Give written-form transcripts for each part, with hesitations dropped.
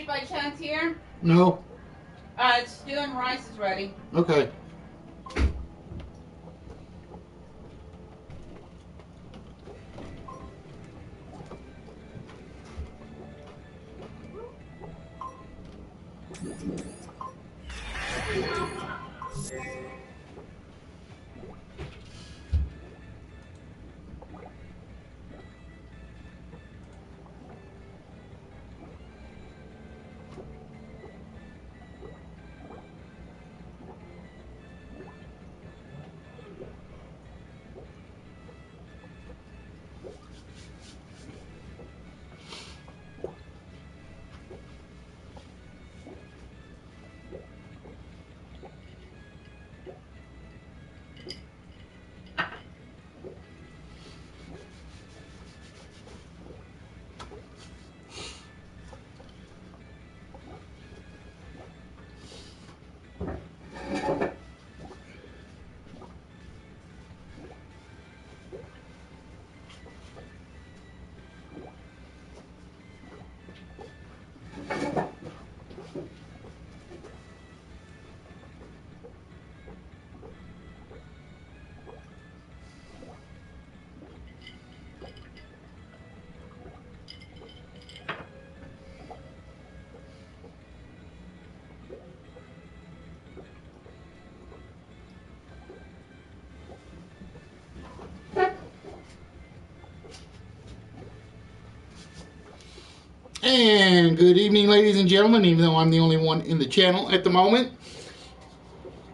by chance here? No. It's stew and rice is ready. Okay. And good evening, ladies and gentlemen, even though I'm the only one in the channel at the moment.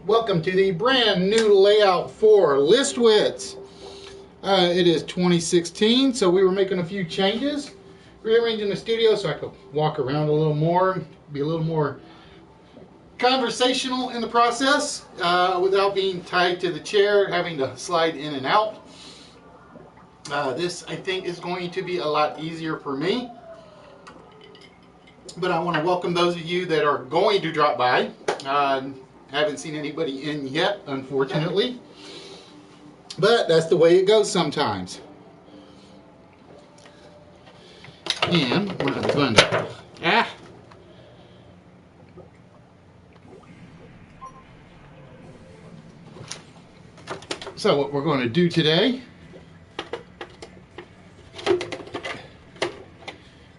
Welcome to the brand new layout for List Wits. It is 2016, so we were making a few changes, rearranging the studio so I could walk around a little more, be a little more conversational in the process, without being tied to the chair, having to slide in and out. This, I think, is going to be a lot easier for me. But I want to welcome those of you that are going to drop by. Haven't seen anybody in yet, unfortunately. But that's the way it goes sometimes. And what I'm going to... So what we're going to do today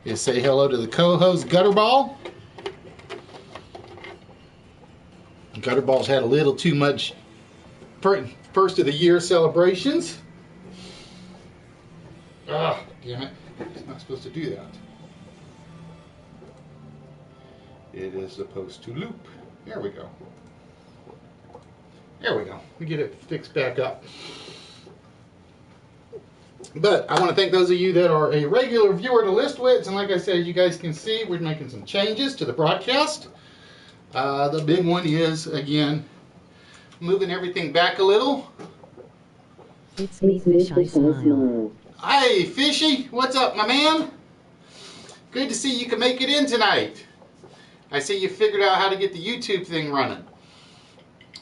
is say hello to the co-host Gutterball. Gutterball's had a little too much first of the year celebrations. Ah, damn it. It's not supposed to do that. It is supposed to loop. There we go. There we go. We get it fixed back up. But I want to thank those of you that are a regular viewer to List Wits, and like I said, you guys can see we're making some changes to the broadcast. The big one is, again, moving everything back a little. It's me, Fish, I smile. Hi, Fishy. What's up, my man? Good to see you can make it in tonight. I see you figured out how to get the YouTube thing running.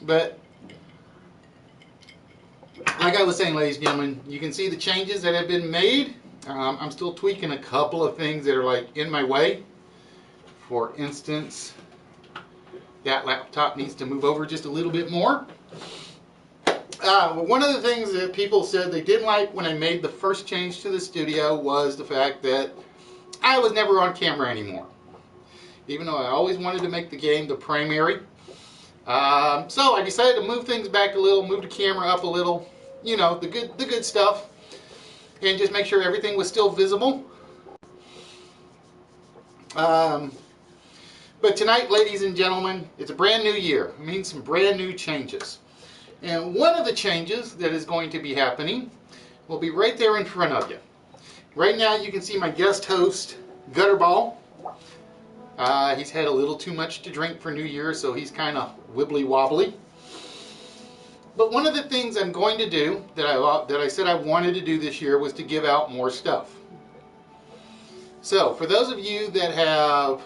But like I was saying, ladies and gentlemen, you can see the changes that have been made. I'm still tweaking a couple of things that are like in my way. For instance, that laptop needs to move over just a little bit more. One of the things that people said they didn't like when I made the first change to the studio was the fact that I was never on camera anymore. Even though I always wanted to make the game the primary. So I decided to move things back a little, move the camera up a little, you know, the good stuff, and just make sure everything was still visible. But tonight, ladies and gentlemen, it's a brand new year. It means some brand new changes. And one of the changes that is going to be happening will be right there in front of you. Right now you can see my guest host, Gutterball. He's had a little too much to drink for New Year, so he's kind of wibbly wobbly. But one of the things I'm going to do that I said I wanted to do this year was to give out more stuff. So for those of you that have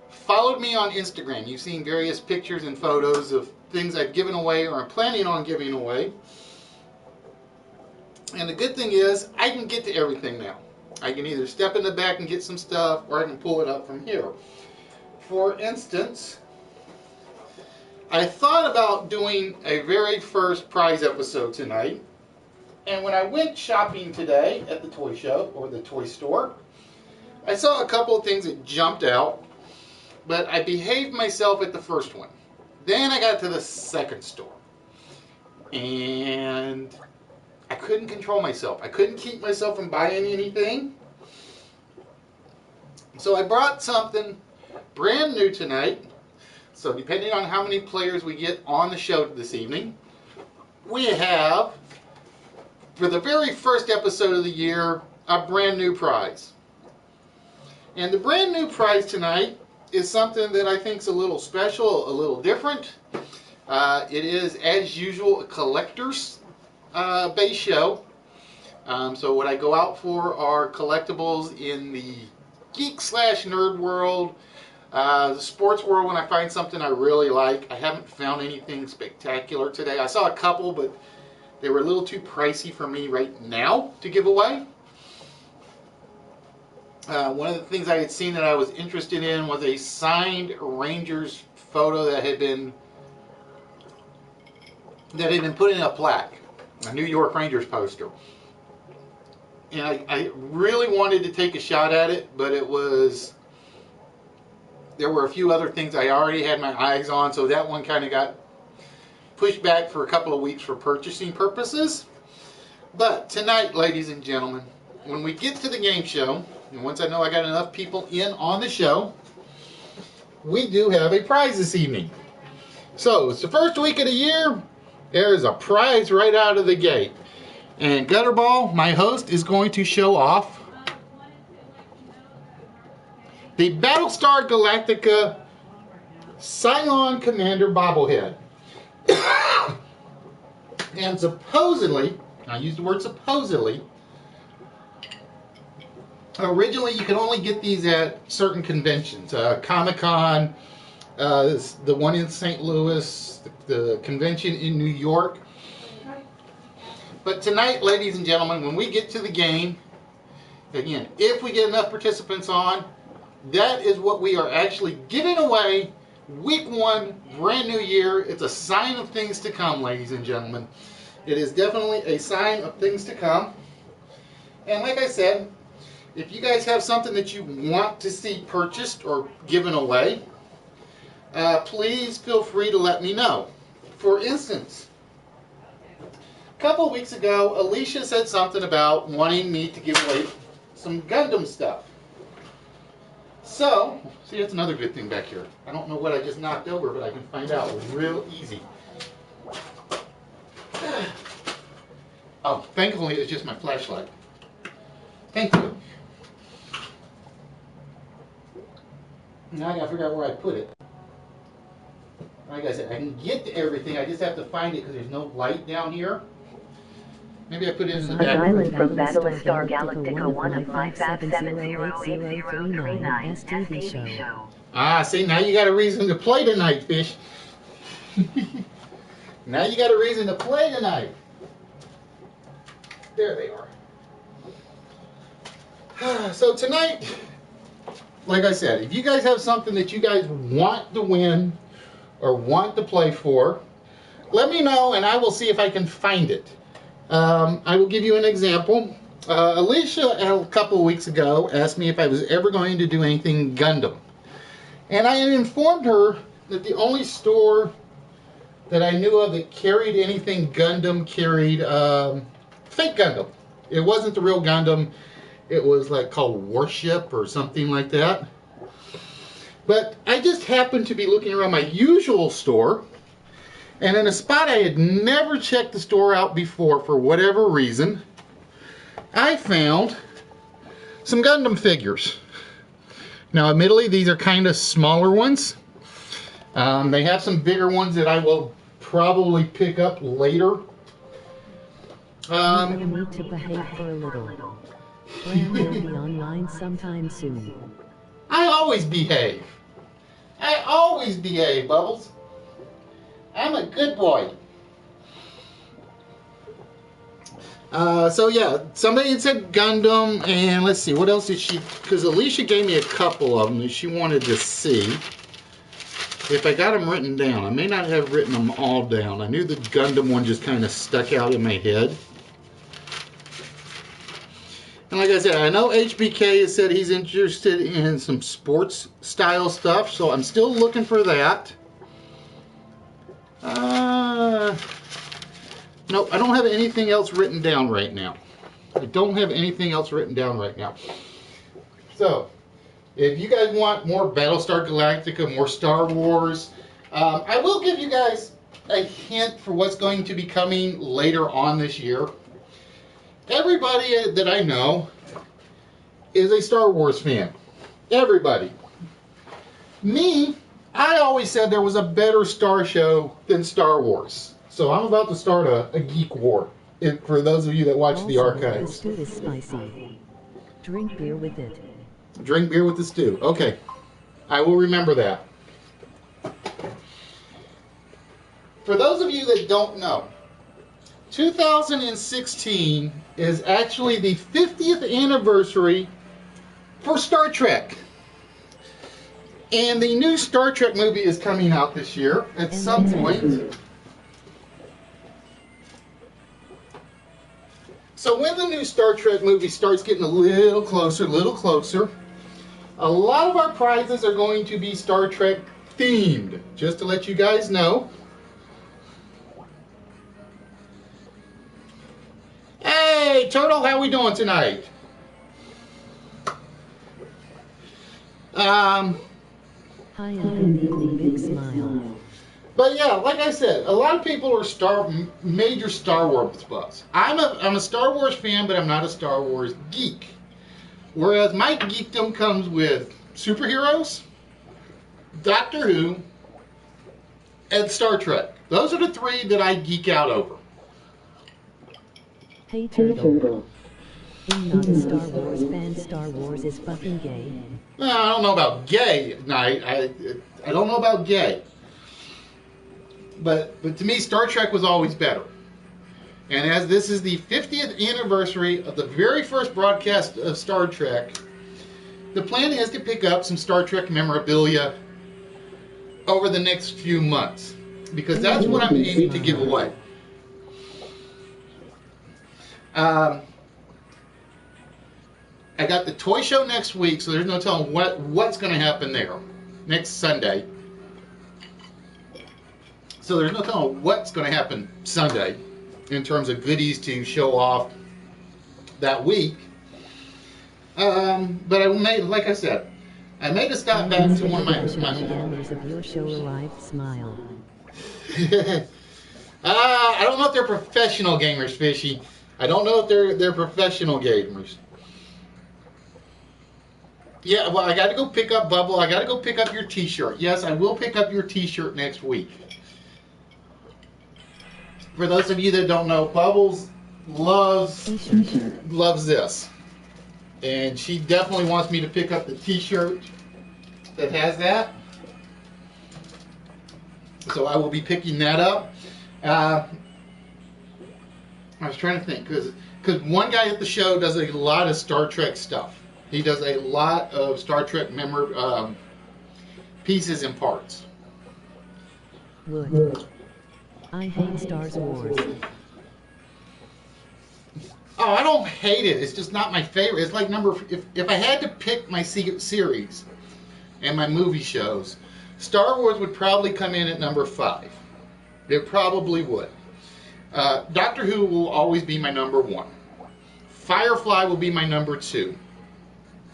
followed me on Instagram, you've seen various pictures and photos of things I've given away or I'm planning on giving away. And the good thing is I can get to everything now. I can either step in the back and get some stuff, or I can pull it up from here. For instance, I thought about doing a very first prize episode tonight, and when I went shopping today at the toy show or the toy store, I saw a couple of things that jumped out, but I behaved myself at the first one. Then I got to the second store, and I couldn't control myself. I couldn't keep myself from buying anything. So I brought something brand new tonight. So depending on how many players we get on the show this evening, we have, for the very first episode of the year, a brand new prize. And the brand new prize tonight is something that I think is a little special, a little different. It is, as usual, a collector's base show. So what I go out for are collectibles in the geek/nerd world, the sports world. When I find something I really like, I haven't found anything spectacular today. I saw a couple, but they were a little too pricey for me right now to give away. One of the things I had seen that I was interested in was a signed Rangers photo that had been put in a plaque, a New York Rangers poster. And I really wanted to take a shot at it, but there were a few other things I already had my eyes on, so that one kind of got pushed back for a couple of weeks for purchasing purposes. But tonight, ladies and gentlemen, when we get to the game show, and once I know I got enough people in on the show, we do have a prize this evening. So it's the first week of the year. There's a prize right out of the gate. And Gutterball, my host, is going to show off the Battlestar Galactica Cylon Commander bobblehead. And supposedly, I use the word supposedly, originally you could only get these at certain conventions. Comic-Con, the one in St. Louis, the convention in New York. But tonight, ladies and gentlemen, when we get to the game, again, if we get enough participants on, that is what we are actually giving away. Week 1, brand new year. It's a sign of things to come, ladies and gentlemen. It is definitely a sign of things to come. And like I said, if you guys have something that you want to see purchased or given away, please feel free to let me know. For instance, a couple of weeks ago, Alicia said something about wanting me to give away some Gundam stuff. So, see, that's another good thing back here. I don't know what I just knocked over, but I can find out real easy. Oh, thankfully it's just my flashlight. Thank you. Now I gotta figure out where I put it. Like I said, I can get to everything, I just have to find it because there's no light down here. Maybe I put it in the back. Island from Battlestar Galactica 1 of my Fab 708039 STV show. Ah, see, now you got a reason to play tonight, Fish. Now you got a reason to play tonight. There they are. So tonight, like I said, if you guys have something that you guys want to win or want to play for, let me know and I will see if I can find it. I will give you an example. Alicia, a couple of weeks ago, asked me if I was ever going to do anything Gundam. And I had informed her that the only store that I knew of that carried anything Gundam carried fake Gundam. It wasn't the real Gundam. It was like called Warship or something like that. But I just happened to be looking around my usual store, and in a spot I had never checked the store out before for whatever reason, I found some Gundam figures. Now admittedly these are kind of smaller ones. They have some bigger ones that I will probably pick up later. You need to behave for a little. Plan will be online sometime soon. I always behave. I always behave, Bubbles. I'm a good boy. So yeah, somebody had said Gundam, and let's see, what else did she, because Alicia gave me a couple of them that she wanted to see. If I got them written down, I may not have written them all down. I knew the Gundam one just kind of stuck out in my head. And like I said, I know HBK has said he's interested in some sports style stuff, so I'm still looking for that. Nope, I don't have anything else written down right now. I don't have anything else written down right now. So, if you guys want more Battlestar Galactica, more Star Wars, I will give you guys a hint for what's going to be coming later on this year. Everybody that I know is a Star Wars fan. Everybody. Me, I always said there was a better Star show than Star Wars. So I'm about to start a geek war. For those of you that watch the archives. The stew is spicy. Drink beer with it. Drink beer with the stew. Okay. I will remember that. For those of you that don't know, 2016 is actually the 50th anniversary for Star Trek. And the new Star Trek movie is coming out this year at some point. So when the new Star Trek movie starts getting a little closer, a lot of our prizes are going to be Star Trek themed, just to let you guys know. Hey, Turtle, how we doing tonight? Hi, and big smile. But yeah, like I said, a lot of people are major Star Wars buffs. I'm a Star Wars fan, but I'm not a Star Wars geek. Whereas my geekdom comes with superheroes, Doctor Who, and Star Trek. Those are the three that I geek out over. Hey, Turtle. I'm not a Star Wars fan. Star Wars is fucking gay. Well, I don't know about gay, Knight. I don't know about gay. But to me, Star Trek was always better. And as this is the 50th anniversary of the very first broadcast of Star Trek, the plan is to pick up some Star Trek memorabilia over the next few months. Because that's what I'm aiming to give away. I got the toy show next week, so there's no telling what's going to happen there next Sunday. So there's no telling what's going to happen Sunday in terms of goodies to show off that week. But I made, like I said, I made a stop back to one of my gamers of your show arrived. Smile. I don't know if they're professional gamers, Fishy. I don't know if they're professional gamers. Yeah, well, I got to go pick up Bubble. I got to go pick up your T-shirt. Yes, I will pick up your T-shirt next week. For those of you that don't know, Bubbles loves this. And she definitely wants me to pick up the T-shirt that has that. So I will be picking that up. I was trying to think, because one guy at the show does a lot of Star Trek stuff. He does a lot of Star Trek pieces and parts. Wood. I hate Star Wars. Oh, I don't hate it. It's just not my favorite. It's like if I had to pick my series and my movie shows, Star Wars would probably come in at number 5. It probably would. Doctor Who will always be my number 1. Firefly will be my number 2.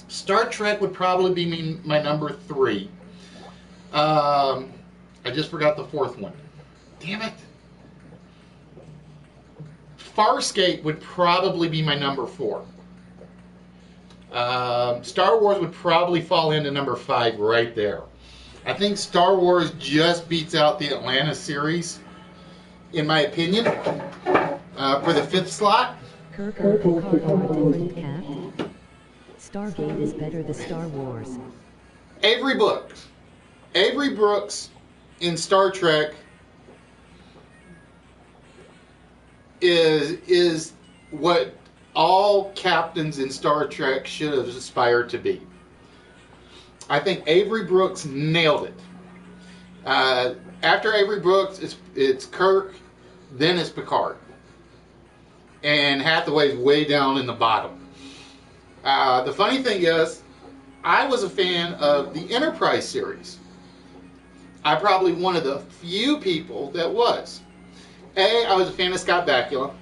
Star Trek would probably be my number 3. I just forgot the 4th one. Damn it. Farscape would probably be my number 4. Star Wars would probably fall into number 5 right there. I think Star Wars just beats out the Atlanta series, in my opinion, for the 5th slot. Kirk and Picard are a different cat. Stargate is better than Star Wars. Avery Brooks in Star Trek is what all captains in Star Trek should have aspired to be. I think Avery Brooks nailed it. After Avery Brooks, it's Kirk, then it's Picard. And Hathaway's way down in the bottom. The funny thing is, I was a fan of the Enterprise series. I'm probably one of the few people that was. I was a fan of Scott Bakula.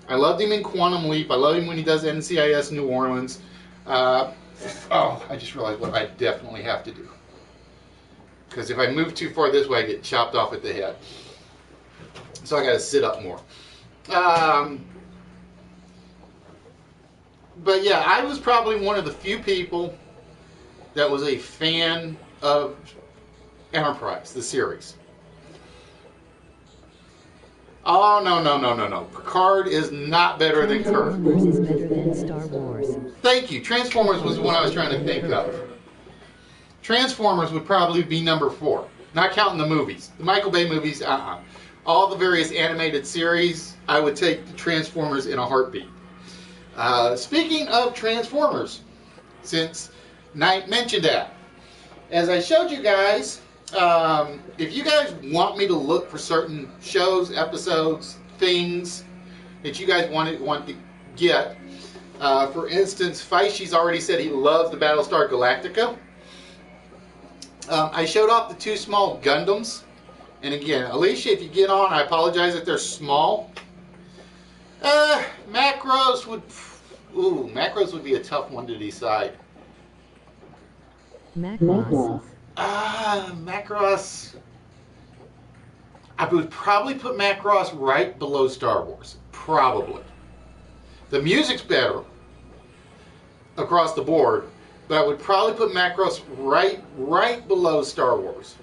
I loved him in Quantum Leap. I love him when he does NCIS New Orleans. I just realized what I definitely have to do. Because if I move too far this way, I get chopped off at the head. So I got to sit up more. But yeah, I was probably one of the few people that was a fan of Enterprise, the series. Oh, no. Picard is not better than Kirk. Transformers is better than Star Wars. Thank you. Transformers was the one I was trying to think of. Transformers would probably be number 4. Not counting the movies. The Michael Bay movies, all the various animated series, I would take the Transformers in a heartbeat. Speaking of Transformers, since Knight mentioned that, as I showed you guys, if you guys want me to look for certain shows, episodes, things that you guys want to get, for instance, Feishy's already said he loves the Battlestar Galactica. I showed off the 2 small Gundams, and again, Alicia, if you get on, I apologize that they're small. Macros would be a tough one to decide. Macross. Macross. I would probably put Macross right below Star Wars. Probably. The music's better across the board, but I would probably put Macross right below Star Wars.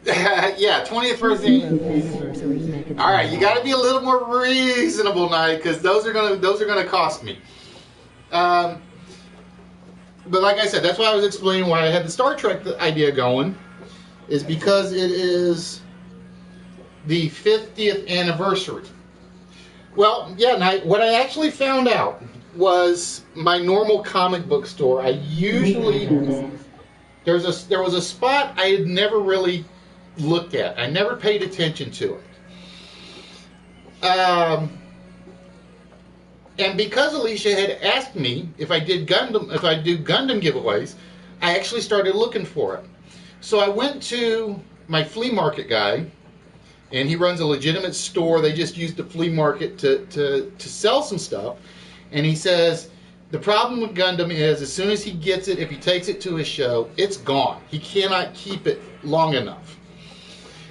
Yeah, 20th birthday. All right, you got to be a little more reasonable, Knight, because those are gonna cost me. But like I said, that's why I was explaining why I had the Star Trek idea going, is because it is the 50th anniversary. Well, yeah, Knight, what I actually found out was my normal comic book store. I usually there was a spot I had never really looked at. I never paid attention to it. And because Alicia had asked me if I do Gundam giveaways, I actually started looking for it. So I went to my flea market guy, and he runs a legitimate store. They just used the flea market to sell some stuff. And he says, the problem with Gundam is as soon as he gets it, if he takes it to his show, it's gone. He cannot keep it long enough.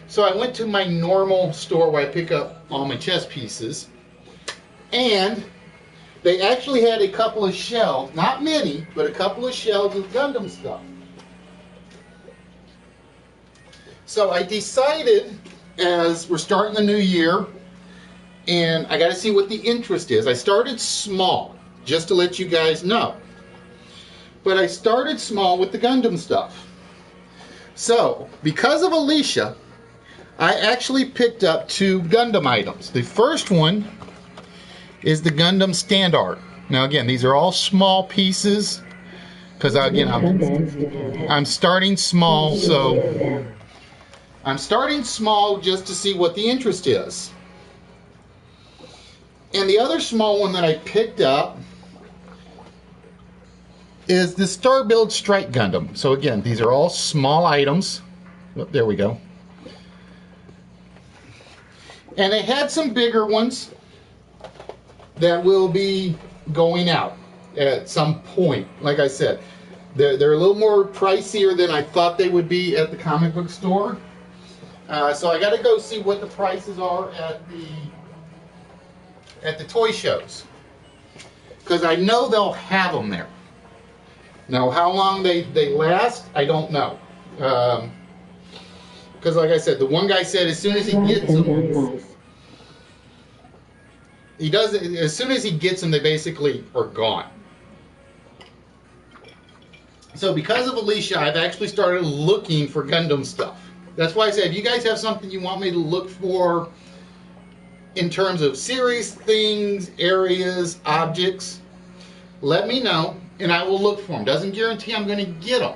So I went to my normal store where I pick up all my chess pieces, and they actually had a couple of shelves, not many, but a couple of shelves of Gundam stuff. So I decided, as we're starting the new year, and I got to see what the interest is. I started small, just to let you guys know. But I started small with the Gundam stuff. So, because of Alicia, I actually picked up 2 Gundam items. The first one is the Gundam stand art. Now again, these are all small pieces, because again, I'm starting small, so I'm starting small just to see what the interest is. And the other small one that I picked up is the Star Build Strike Gundam. So again, these are all small items. Oh, there we go. And they had some bigger ones that will be going out at some point. Like I said, they're a little more pricier than I thought they would be at the comic book store. So I got to go see what the prices are at the toy shows, because I know they'll have them there. Now, how long they last, I don't know. Because like I said, the one guy said as soon as he gets them, as soon as he gets them, they basically are gone. So because of Alicia, I've actually started looking for Gundam stuff. That's why I said, if you guys have something you want me to look for in terms of series, things, areas, objects, let me know, and I will look for them. Doesn't guarantee I'm going to get them.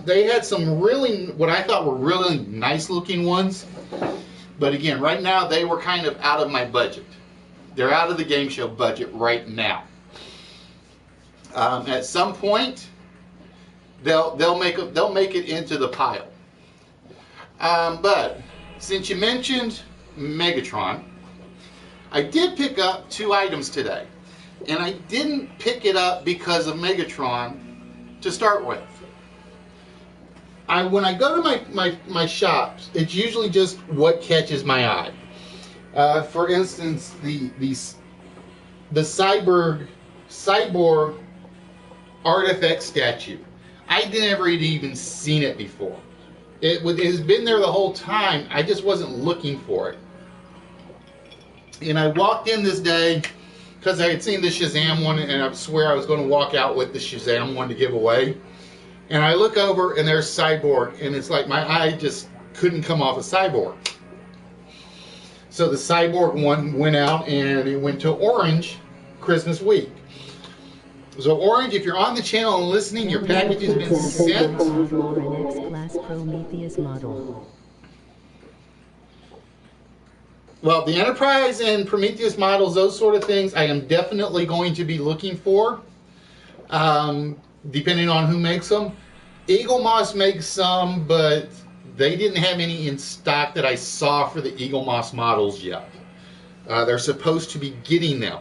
They had some really, what I thought were really nice looking ones. But again, right now they were kind of out of my budget. They're out of the game show budget right now. At some point, they'll make it into the pile. But since you mentioned Megatron, I did pick up 2 items today, and I didn't pick it up because of Megatron to start with. When I go to my shops, it's usually just what catches my eye. For instance, the cyborg artifact statue. I never even seen it before. It has been there the whole time. I just wasn't looking for it. And I walked in this day because I had seen the Shazam one, and I swear I was going to walk out with the Shazam one to give away. And I look over, and there's Cyborg, and it's like my eye just couldn't come off of Cyborg. So the Cyborg one went out, and it went to Orange Christmas week. So Orange, if you're on the channel and listening, your package has been sent. X-Class Prometheus model. Well, the Enterprise and Prometheus models, those sort of things, I am definitely going to be looking for, depending on who makes them. Eagle Moss makes some, but they didn't have any in stock that I saw for the Eagle Moss models yet. They're supposed to be getting them.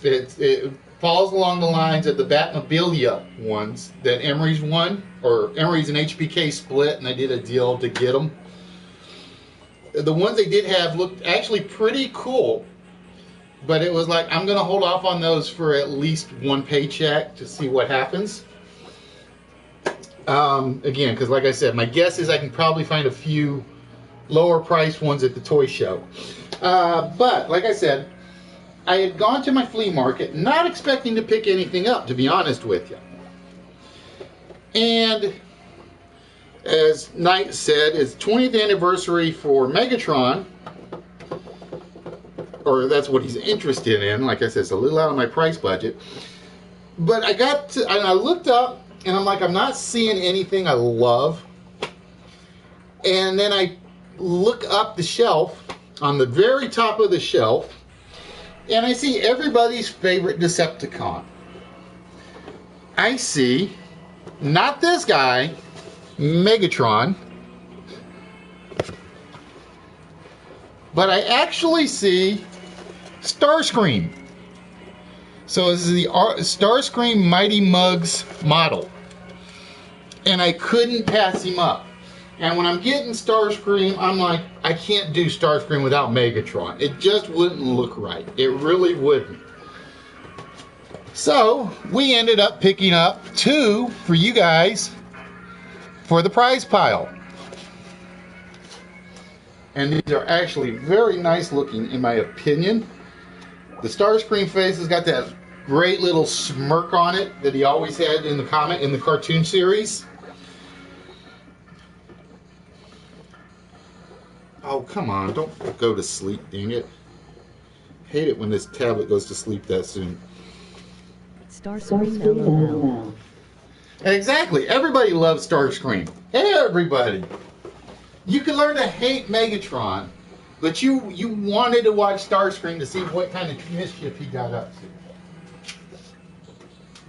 It falls along the lines of the Batmobile ones that Emery's won, or Emery's and HBK split, and they did a deal to get them. The ones they did have looked actually pretty cool, but it was like, I'm going to hold off on those for at least one paycheck to see what happens. Again, because like I said, my guess is I can probably find a few lower priced ones at the toy show. But like I said, I had gone to my flea market not expecting to pick anything up, to be honest with you. And as Knight said, it's 20th anniversary for Megatron, or that's what he's interested in. Like I said, it's a little out of my price budget. But I looked up, and I'm like, I'm not seeing anything I love. And then I look up the shelf, on the very top of the shelf, and I see everybody's favorite Decepticon. I see, not this guy, Megatron, but I actually see Starscream. So this is the Starscream Mighty Mugs model, and I couldn't pass him up. And when I'm getting Starscream, I'm like, I can't do Starscream without Megatron. It just wouldn't look right. It really wouldn't. So we ended up picking up 2 for you guys for the prize pile. And these are actually very nice looking, in my opinion. The Starscream face has got that great little smirk on it that he always had in the cartoon series. Oh, come on, don't go to sleep, dang it. Hate it when this tablet goes to sleep that soon. Starscream LOL. Exactly, everybody loves Starscream. Everybody. You can learn to hate Megatron, but you wanted to watch Starscream to see what kind of mischief he got up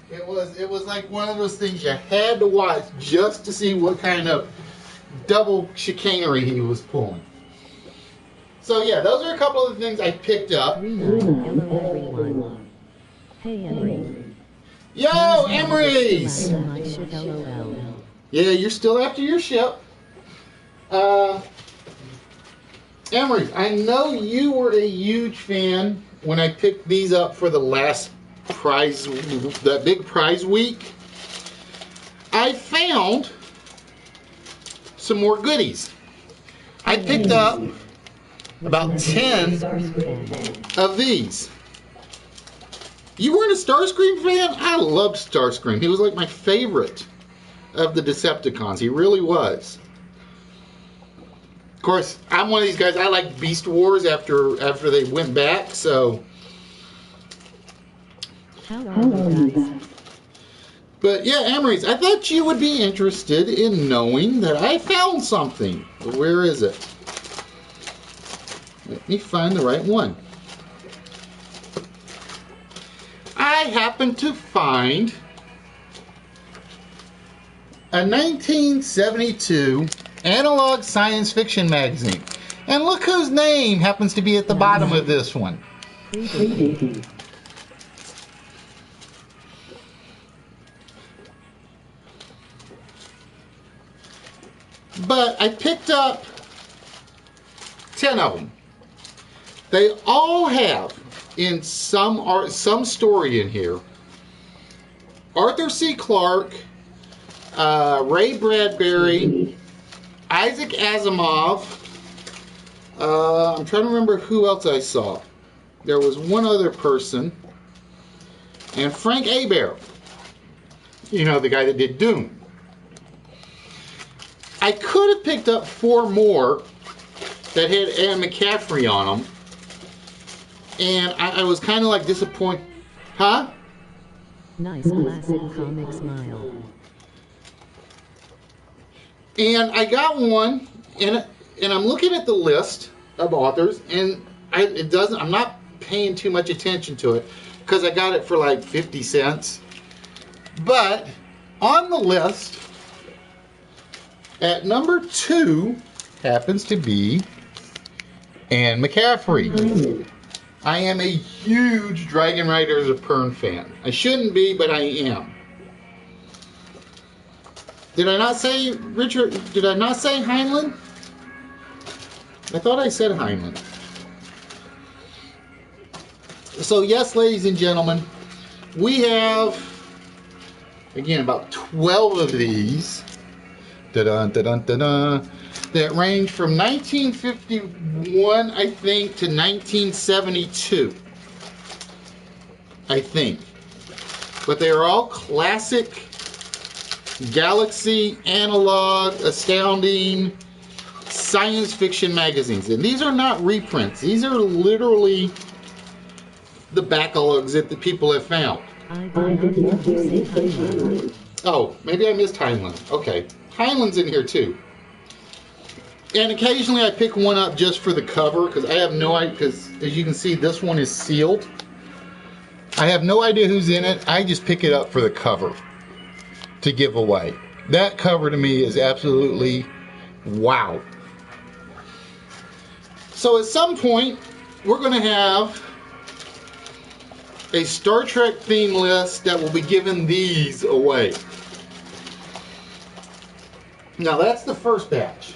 to. It was like one of those things you had to watch just to see what kind of double chicanery he was pulling. So yeah, those are a couple of the things I picked up. Hello everyone. Hey Emery. Yo, Emery's! My ship LOL. Yeah, you're still after your ship. Emery, I know you were a huge fan when I picked these up for the last prize, the big prize week. I found some more goodies. I picked up about 10 of these. You weren't a Starscream fan? I loved Starscream. He was like my favorite of the Decepticons. He really was. Of course, I'm one of these guys. I like Beast Wars after they went back. So, How are you guys? but yeah, Amory's, I thought you would be interested in knowing that I found something. Where is it? Let me find the right one. I happened to find a 1972 analog science fiction magazine. And look whose name happens to be at the bottom of this one. But I picked up 10 of them. They all have in some story in here Arthur C. Clarke, Ray Bradbury, Isaac Asimov. I'm trying to remember who else I saw. There was one other person, and Frank Hebert. You know, the guy that did Doom. I could have picked up 4 more that had Anne McCaffrey on them, and I was kind of like disappointed. Huh? Nice classic comic smile. And I got one, and I'm looking at the list of authors, and I'm not paying too much attention to it because I got it for like 50 cents. But on the list, at number 2 happens to be Anne McCaffrey. I am a huge Dragon Riders of Pern fan. I shouldn't be, but I am. Did I not say, Richard, did I not say Heinlein? I thought I said Heinlein. So yes, ladies and gentlemen, we have, again, about 12 of these. Da-dun, da-dun, da-dun, that range from 1951, I think, to 1972. I think. But they are all classic Galaxy, Analog, Astounding, science fiction magazines. And these are not reprints. These are literally the backlogs that the people have found. Oh, maybe I missed Heinlein. Okay. Heinlein's in here too. And occasionally I pick one up just for the cover because I have no idea, because as you can see, this one is sealed. I have no idea who's in it. I just pick it up for the cover to give away. That cover to me is absolutely wow. So at some point, we're going to have a Star Trek theme list that will be giving these away. Now that's the first batch.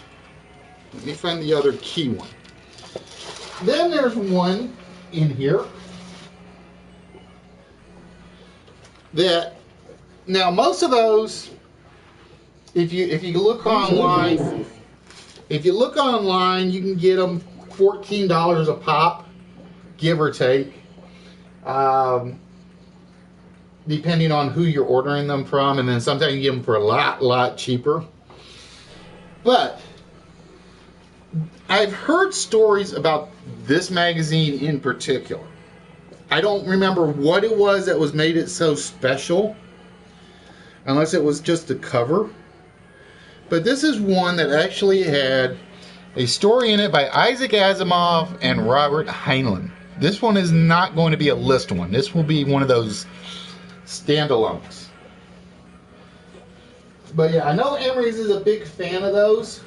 Let me find the other key one. Then there's one in here that, now most of those, if you look online, you can get them $14 a pop, give or take, depending on who you're ordering them from, and then sometimes you get them for a lot cheaper. But I've heard stories about this magazine in particular. I don't remember what it was that was made it so special, unless it was just the cover. But this is one that actually had a story in it by Isaac Asimov and Robert Heinlein. This one is not going to be a list one. This will be one of those standalones. But yeah, I know Emery's is a big fan of those.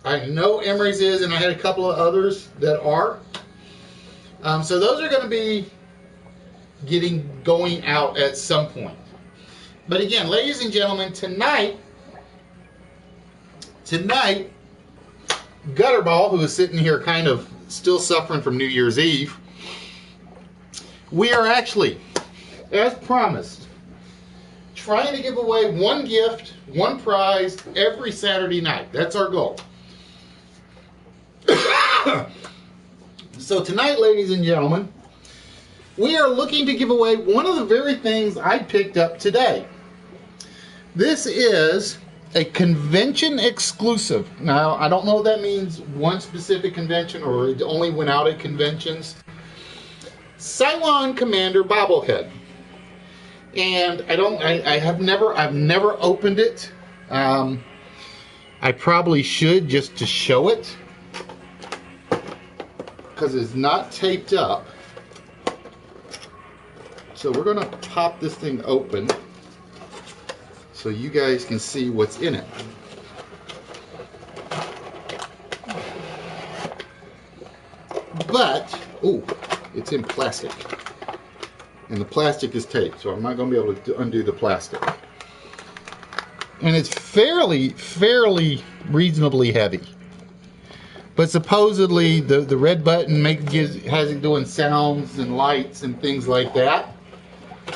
I know Emery's is, and I had a couple of others that are. So those are going to be going out at some point. But again, ladies and gentlemen, tonight, Gutterball, who is sitting here kind of still suffering from New Year's Eve, we are actually, as promised, trying to give away one gift, one prize every Saturday night. That's our goal. So tonight, ladies and gentlemen, we are looking to give away one of the very things I picked up today. This is a convention exclusive. Now, I don't know if that means one specific convention or it only went out at conventions. Cylon Commander bobblehead. And I've never opened it. I probably should, just to show it, because it's not taped up. So we're going to pop this thing open so you guys can see what's in it. But, ooh, it's in plastic. And the plastic is taped, so I'm not going to be able to undo the plastic. And it's fairly reasonably heavy. But supposedly the red button has it doing sounds and lights and things like that.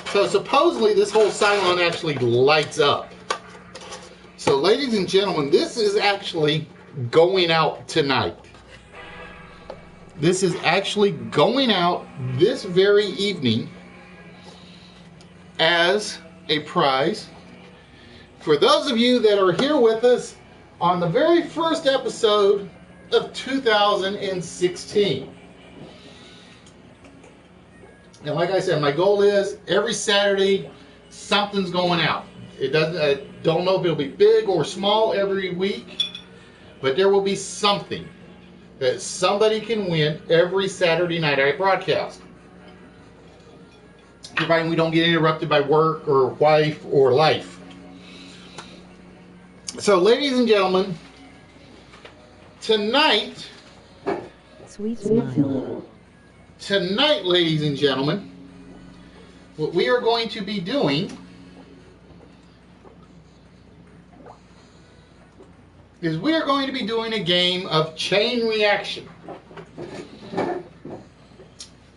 So supposedly this whole Cylon actually lights up. So ladies and gentlemen, this is actually going out tonight. This is actually going out this very evening as a prize for those of you that are here with us on the very first episode of 2016. And like I said, my goal is every Saturday something's going out. I don't know if it'll be big or small every week, but there will be something that somebody can win every Saturday night I broadcast. Providing we don't get interrupted by work or wife or life. So, ladies and gentlemen, tonight, Sweet smile. Tonight, ladies and gentlemen, what we are going to be doing is we are going to be doing a game of chain reaction.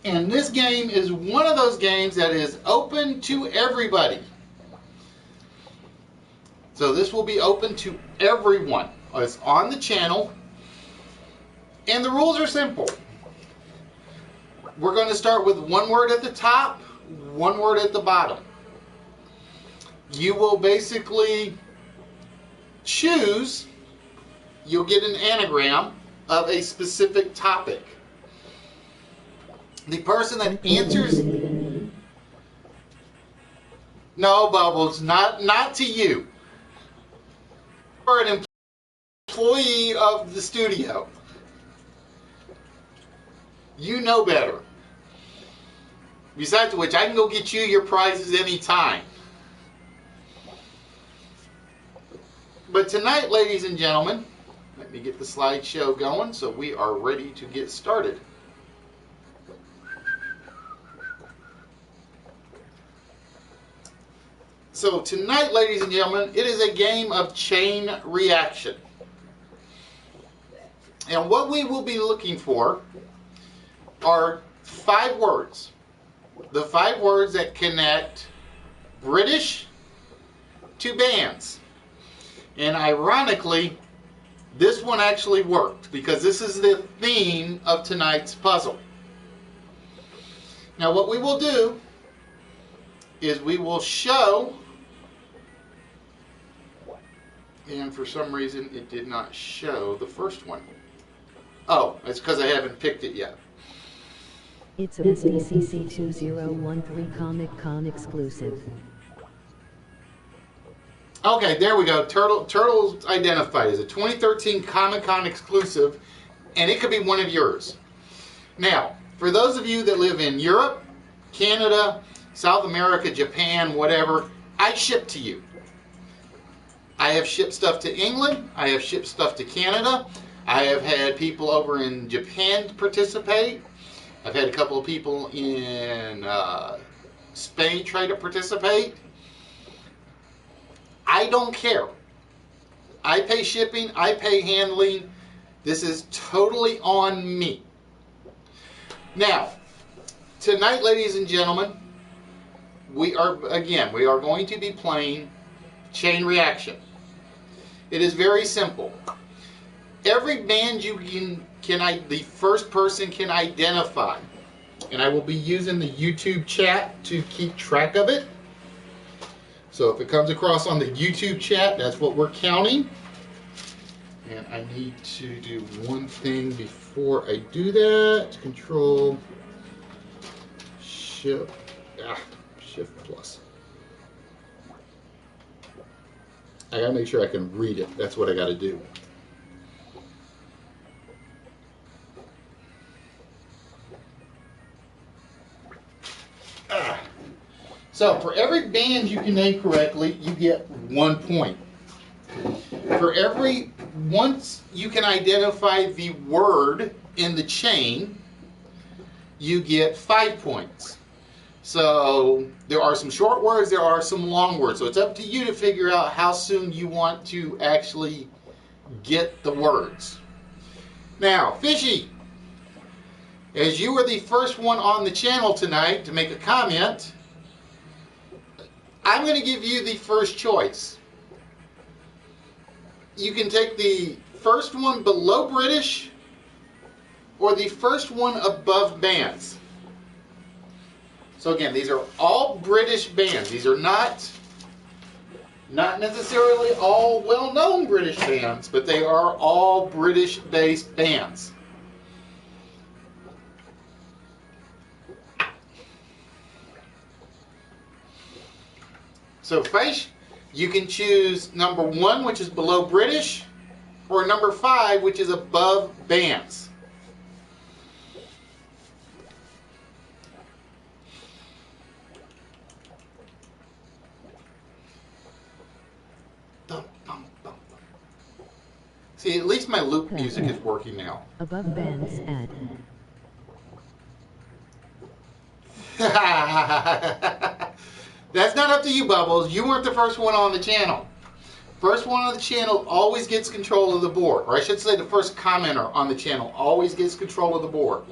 And this game is one of those games that is open to everybody. So this will be open to everyone. It's on the channel. And the rules are simple. We're going to start with one word at the top, one word at the bottom. You will basically choose, you'll get an anagram of a specific topic. The person that answers... No, Bubbles, not to you. You're an employee of the studio. You know better. Besides which, I can go get you your prizes anytime. But tonight, ladies and gentlemen, let me get the slideshow going so we are ready to get started. So tonight, ladies and gentlemen, it is a game of chain reaction. And what we will be looking for are 5 words. The 5 words that connect British to bands. And ironically, this one actually worked because this is the theme of tonight's puzzle. Now what we will do is we will show, and for some reason it did not show the first one. Oh, it's because I haven't picked it yet. It's a CCC 2013 Comic Con exclusive. Okay, there we go. Turtle's identified as a 2013 Comic Con exclusive, and it could be one of yours. Now, for those of you that live in Europe, Canada, South America, Japan, whatever, I ship to you. I have shipped stuff to England. I have shipped stuff to Canada. I have had people over in Japan participate. I've had a couple of people in Spain try to participate. I don't care. I pay shipping. I pay handling. This is totally on me. Now, tonight, ladies and gentlemen, we are going to be playing chain reaction. It is very simple. Every band you the first person can identify, and I will be using the YouTube chat to keep track of it. So if it comes across on the YouTube chat, that's what we're counting. And I need to do one thing before I do that. Control Shift plus. I gotta make sure I can read it. That's what I gotta do. So for every band you can name correctly, you get 1 point. For every once you can identify the word in the chain, you get 5 points. So there are some short words, there are some long words. So it's up to you to figure out how soon you want to actually get the words. Now, Fishy, as you were the first one on the channel tonight to make a comment, I'm going to give you the first choice. You can take the first one below British or the first one above bands. So again, these are all British bands. These are not necessarily all well-known British bands, but they are all British-based bands. So Faish, you can choose number 1, which is below British, or number 5, which is above bands. See, at least my loop music is working now. Above bands add. That's not up to you, Bubbles. You weren't the first one on the channel. First one on the channel always gets control of the board. Or I should say the first commenter on the channel always gets control of the board.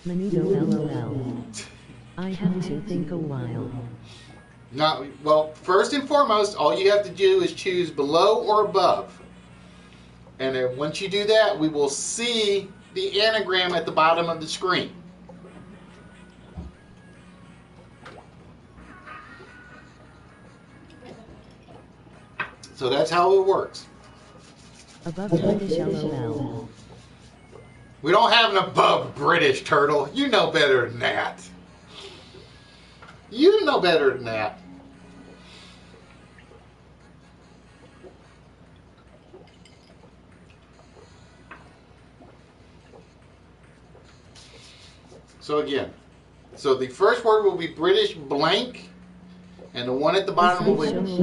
Manito LOL. I have to think a while. Now, well, first and foremost, all you have to do is choose below or above. And then once you do that, we will see the anagram at the bottom of the screen. So that's how it works. Above British LOL. We don't have an above British, Turtle. You know better than that. You know better than that. So again, so the first word will be British blank, and the one at the bottom will be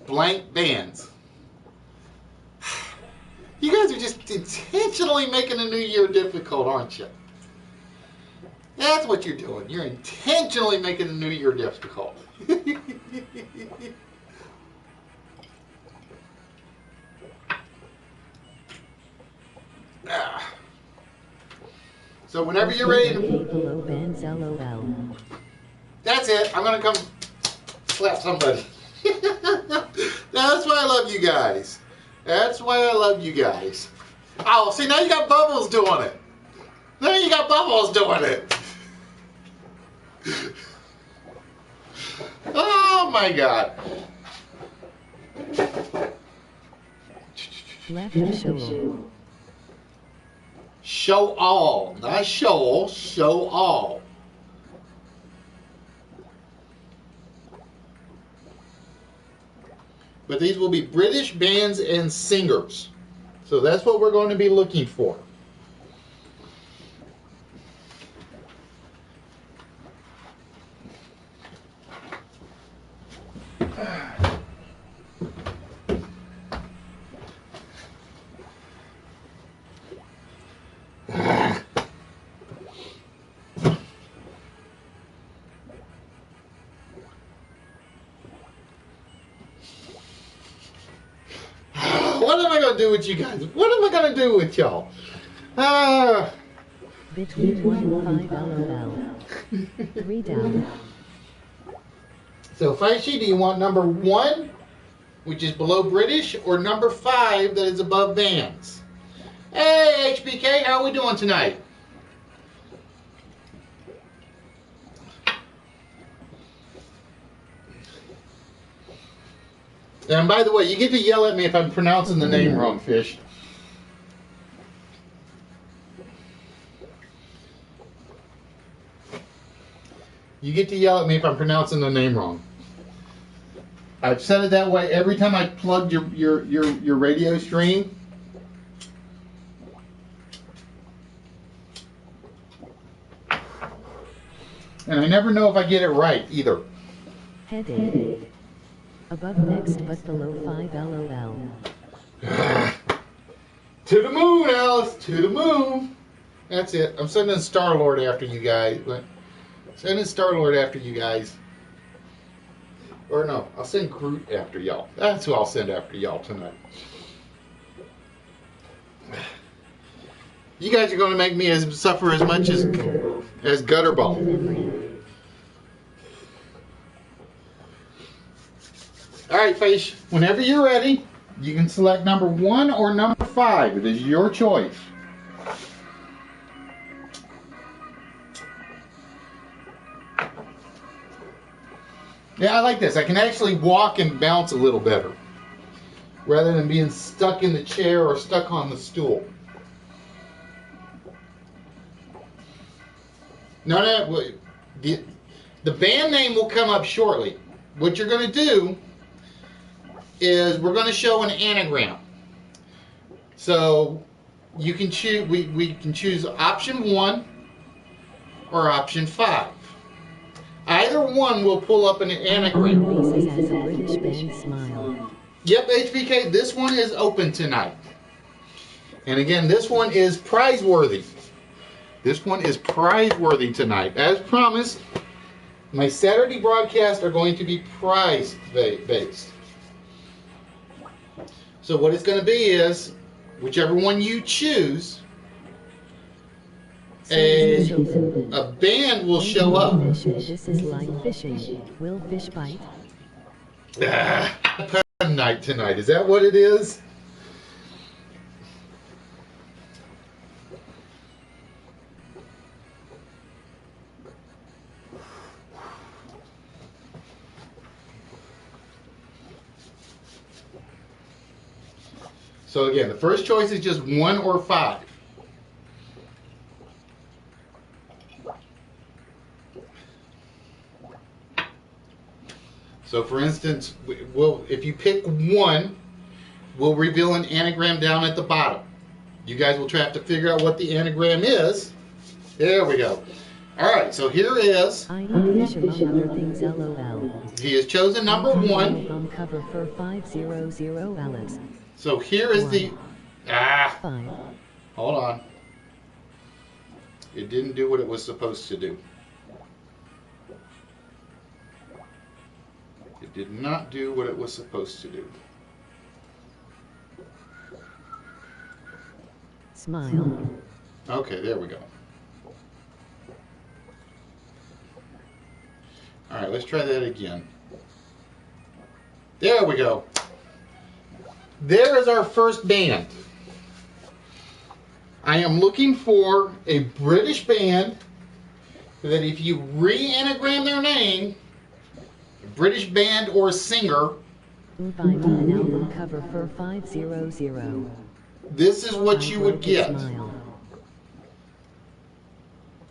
blank bands. You guys are just intentionally making the new year difficult, aren't you? That's what you're doing. You're intentionally making the new year difficult. So whenever you're ready to... Below bands LOL. That's it. I'm going to come slap somebody. That's why I love you guys. That's why I love you guys. Oh, see, now you got Bubbles doing it. Now you got Bubbles doing it. Oh, my God. Left show. Show all. Not show, show all. But these will be British bands and singers. So that's what we're going to be looking for. What am I going to do with you guys? What am I going to do with y'all? Between 1 and 5 LOL. 3 down. So, Faishi, do you want number 1 which is below British, or number 5, that is above bands? Hey, HBK, how are we doing tonight? And by the way, you get to yell at me if I'm pronouncing the name wrong, Fish. You get to yell at me if I'm pronouncing the name wrong. I've said it that way every time I plugged your radio stream. And I never know if I get it right either. Headache. Above next but below 5 LOL. To the moon, Alice. To the moon. That's it. I'm sending Star-Lord after you guys. Sending Star-Lord after you guys. Or no, I'll send Groot after y'all. That's who I'll send after y'all tonight. You guys are going to make me suffer as much as Gutterball. All right, Fish. Whenever you're ready, you can select number 1 or number 5. It is your choice. Yeah, I like this. I can actually walk and bounce a little better rather than being stuck in the chair or stuck on the stool. No, the band name will come up shortly. What you're going to do is we're going to show an anagram. So you can choose. We can choose option 1 or option 5. Either one will pull up an anagram. Has a British band smile. Yep, HBK, this one is open tonight. And again, this one is prize-worthy. This one is prize-worthy tonight. As promised, my Saturday broadcasts are going to be prize-based. So what it's going to be is, whichever one you choose, a band will show up. This is like fishing. Will fish bite? Pun night tonight. Is that what it is? So again, the first choice is just 1 or 5. So for instance, if you pick 1, we'll reveal an anagram down at the bottom. You guys will have to figure out what the anagram is. There we go. All right, so here is. I know fish among other things, LOL. He has chosen number 1. On cover for 500 Alex. So here is the. 5. Hold on. It didn't do what it was supposed to do. It did not do what it was supposed to do. Smile. Okay, there we go. All right, let's try that again. There we go. There is our first band. I am looking for a British band that if you re-anagram their name, a British band or singer, Find an album cover for 500. this is what you would get. Smile.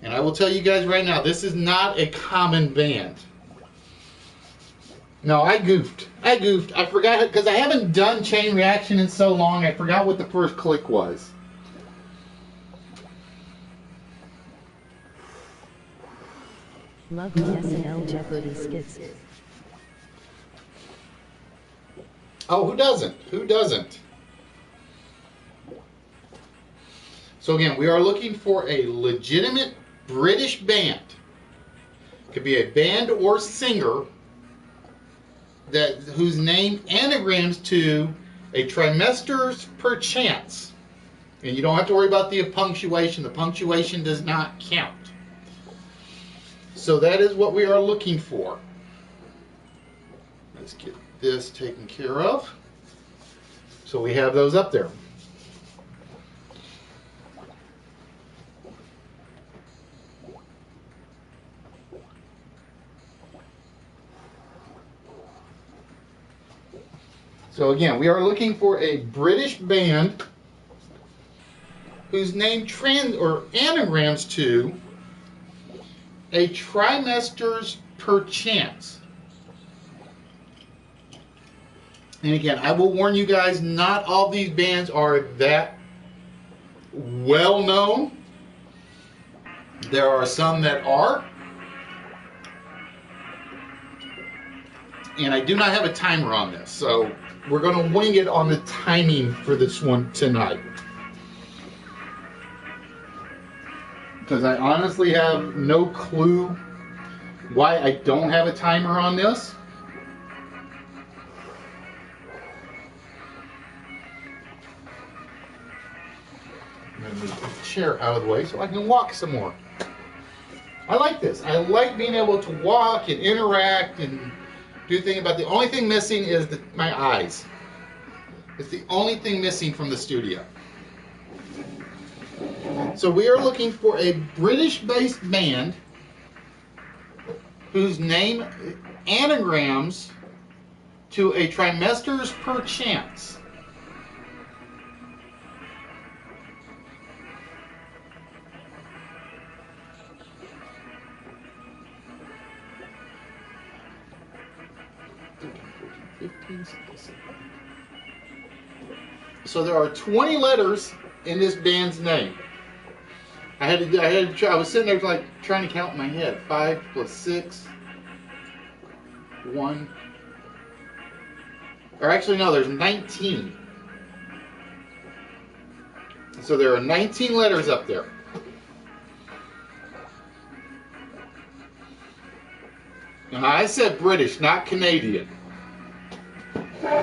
And I will tell you guys right now, this is not a common band. No, I goofed. I forgot, because I haven't done chain reaction in so long, I forgot what the first click was. Love the SNL Jeopardy skits. Oh, who doesn't? Who doesn't? So again, we are looking for a legitimate British band. It could be a band or singer whose name anagrams to a trimesters per chance. And you don't have to worry about the punctuation. The punctuation does not count. So that is what we are looking for. Let's get this taken care of. So we have those up there. So again, we are looking for a British band whose name anagrams to a trimesters per chance. And again, I will warn you guys, not all these bands are that well known. There are some that are. And I do not have a timer on this, so we're going to wing it on the timing for this one tonight. Because I honestly have no clue why I don't have a timer on this. I'm going to move the chair out of the way so I can walk some more. I like this. I like being able to walk and interact and do things, but the only thing missing is my eyes. It's the only thing missing from the studio. So we are looking for a British-based band whose name anagrams to a trimesters per chance. So there are 20 letters in this band's name. I was sitting there like trying to count in my head. 5 plus 6, 1. Or actually no, there's 19. So there are 19 letters up there. And I said British, not Canadian.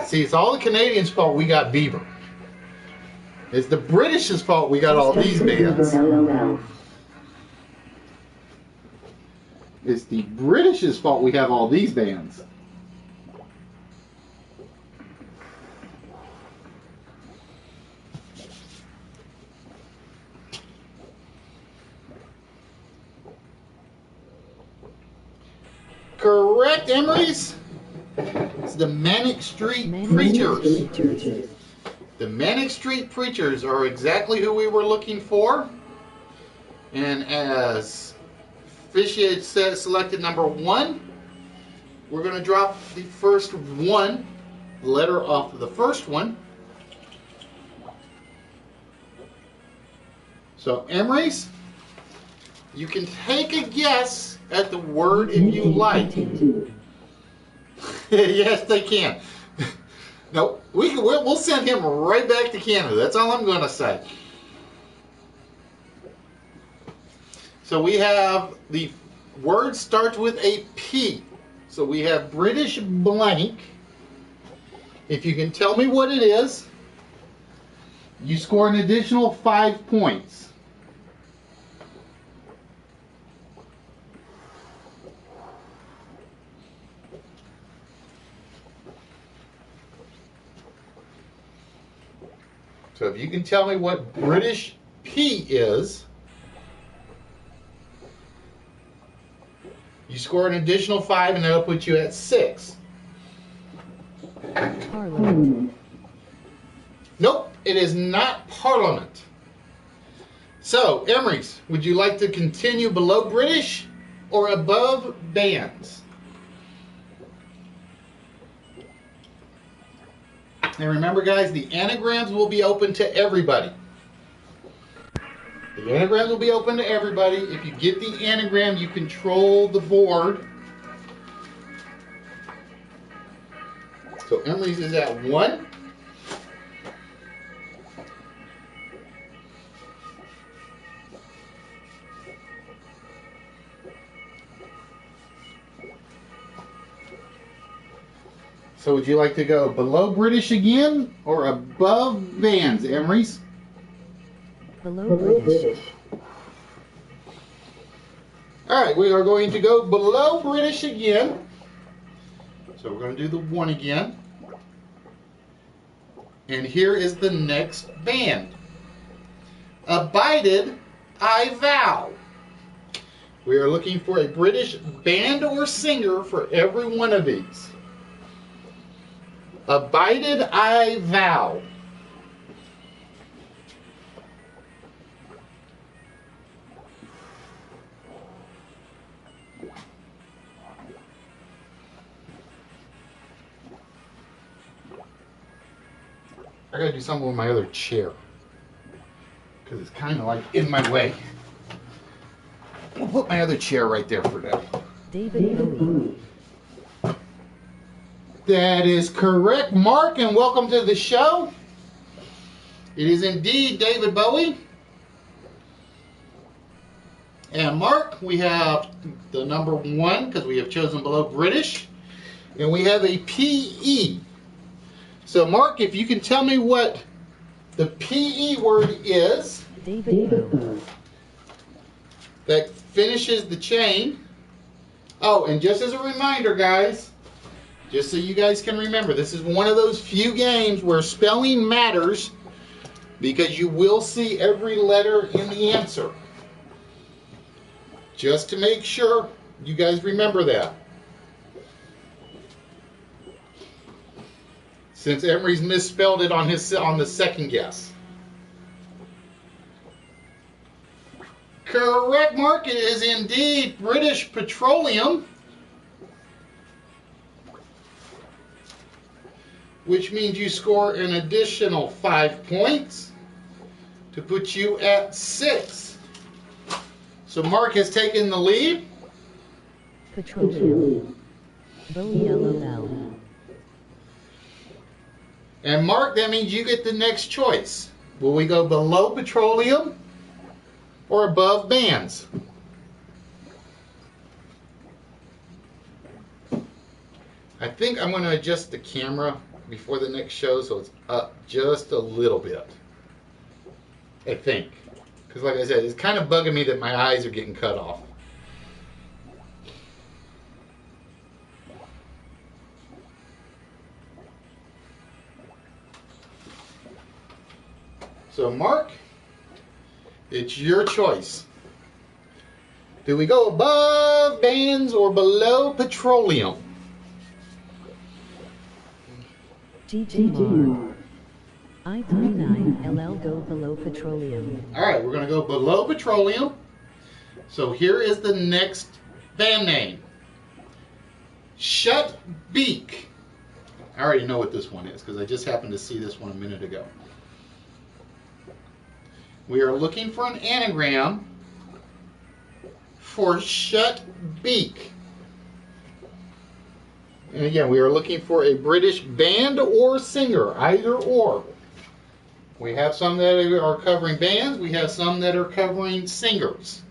See, it's all the Canadians' fault we got Beaver. It's the British's fault we got all these bands. It's the British's fault we have all these bands. Correct, Emery's? It's the Manic Street Preachers. The Manic Street Preachers are exactly who we were looking for. And as Fishy had selected number 1, we're going to drop the first letter off of the first one. So Emery's, you can take a guess at the word if you like. Yes, they can. No, we'll send him right back to Canada. That's all I'm going to say. So we have the word starts with a P. So we have British blank. If you can tell me what it is, you score an additional 5 points. So if you can tell me what British P is, you score an additional 5 and that'll put you at 6. Parliament. Nope, it is not Parliament. So, Emery's, would you like to continue below British or above bands? And remember, guys, the anagrams will be open to everybody. The anagrams will be open to everybody. If you get the anagram, you control the board. So Emery's is at 1. So would you like to go below British again or above bands, Emery's? Below British. All right, we are going to go below British again. So we're going to do the 1 again. And here is the next band. Abided, I vow. We are looking for a British band or singer for every one of these. Abided, I vow. I gotta do something with my other chair because it's kind of like in my way. We'll put my other chair right there for now. David Bowie. That is correct, Mark, and welcome to the show. It is indeed David Bowie. And Mark, we have the number 1 because we have chosen below British. And we have a PE. So Mark, if you can tell me what the PE word is. David Bowie. That finishes the chain. Oh, and just as a reminder, guys, just so you guys can remember, this is one of those few games where spelling matters because you will see every letter in the answer. Just to make sure you guys remember that. Since Emery's misspelled it on the second guess. Correct, Mark. It is indeed British Petroleum, which means you score an additional 5 points to put you at 6. So Mark has taken the lead. Petroleum. Bowie LOL. And Mark, that means you get the next choice. Will we go below petroleum or above bands? I think I'm going to adjust the camera before the next show so it's up just a little bit. I think. Because like I said, it's kind of bugging me that my eyes are getting cut off. So Mark, it's your choice. Do we go above bands or below petroleum? GG. I39LL go below petroleum. All right, we're going to go below petroleum. So here is the next band name. Shut Beak. I already know what this one is because I just happened to see this one a minute ago. We are looking for an anagram for Shut Beak. And again, we are looking for a British band or singer, either or. We have some that are covering bands. We have some that are covering singers.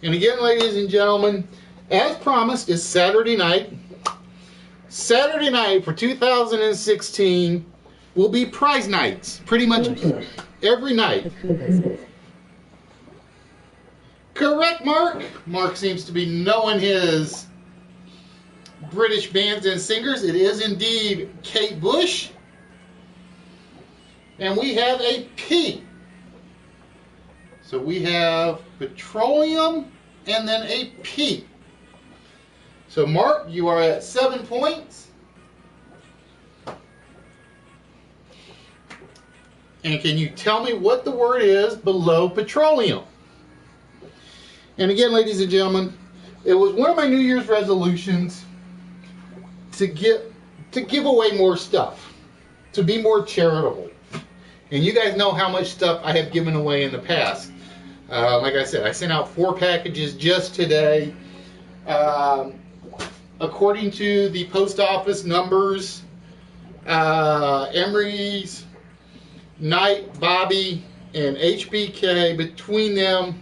And again, ladies and gentlemen, as promised, is Saturday night. Saturday night for 2016 will be prize nights, pretty much every night. Correct, Mark. Mark seems to be knowing his British bands and singers. It is indeed Kate Bush. And we have a P. So we have petroleum and then a P. So Mark, you are at 7 points. And can you tell me what the word is below petroleum? And again, ladies and gentlemen, it was one of my New Year's resolutions to give away more stuff, to be more charitable. And you guys know how much stuff I have given away in the past. Like I said, I sent out 4 packages just today. According to the post office numbers, Emery's, Knight, Bobby, and HBK, between them,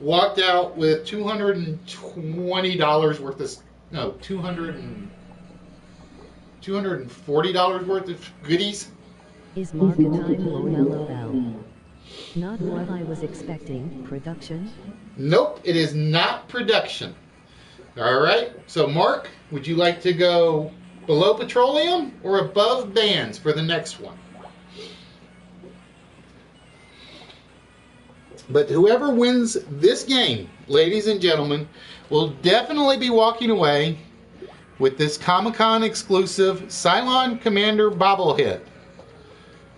walked out with $220 worth of, no, $240 worth of goodies. Is market time low LOL? Not what I was expecting. Production? Nope, it is not production. All right. So, Mark, would you like to go below petroleum or above bands for the next one? But whoever wins this game, ladies and gentlemen, will definitely be walking away with this Comic-Con exclusive Cylon Commander bobblehead.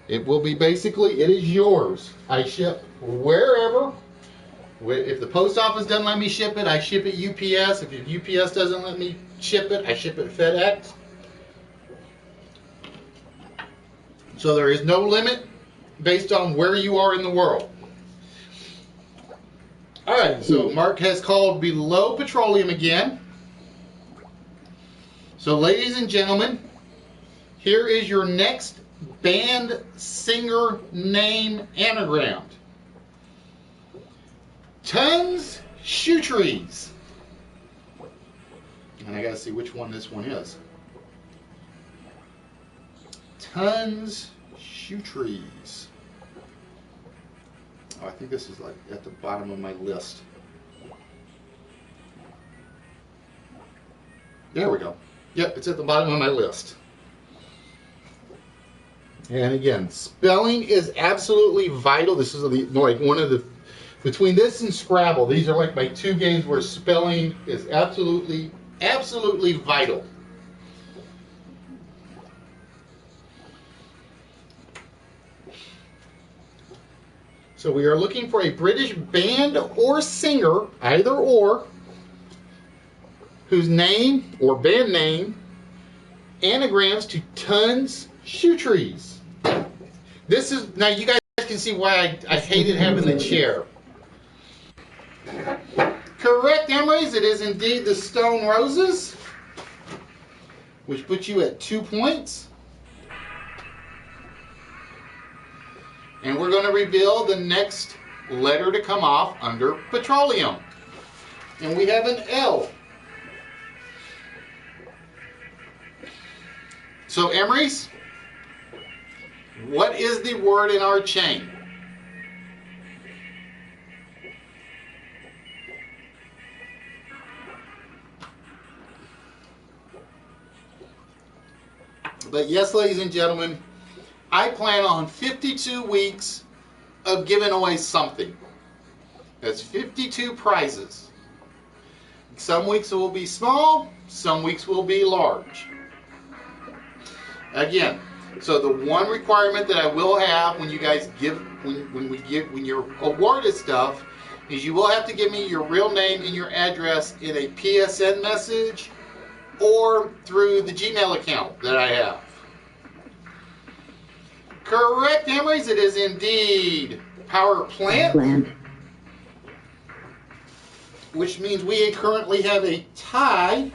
It will be basically, it is yours. I ship wherever. If the post office doesn't let me ship it, I ship it UPS. If UPS doesn't let me ship it, I ship it FedEx. So there is no limit based on where you are in the world. All right, so Mark has called below petroleum again. So ladies and gentlemen, here is your next band singer name anagram. Tons Shoe Trees. And I gotta see which one this one is. Tons Shoe Trees. Oh, I think this is like at the bottom of my list. There we go. Yep, it's at the bottom of my list. And again, spelling is absolutely vital. This is like one of the, between this and Scrabble, these are like my two games where spelling is absolutely vital. So we are looking for a British band or singer, either or, whose name or band name anagrams to Tons Shoe Trees. This is, now you guys can see why I hated having the chair. Correct, Emery's. It is indeed the Stone Roses, which puts you at 2 points. And we're going to reveal the next letter to come off under petroleum. And we have an L. So, Emery's, what is the word in our chain? But yes, ladies and gentlemen, I plan on 52 weeks of giving away something. That's 52 prizes. Some weeks will be small, some weeks will be large. Again, so the one requirement that I will have when you guys give, when you're awarded stuff, is you will have to give me your real name and your address in a PSN message or through the Gmail account that I have. Correct, Emery's. It is indeed Power Plant. Which means we currently have a tie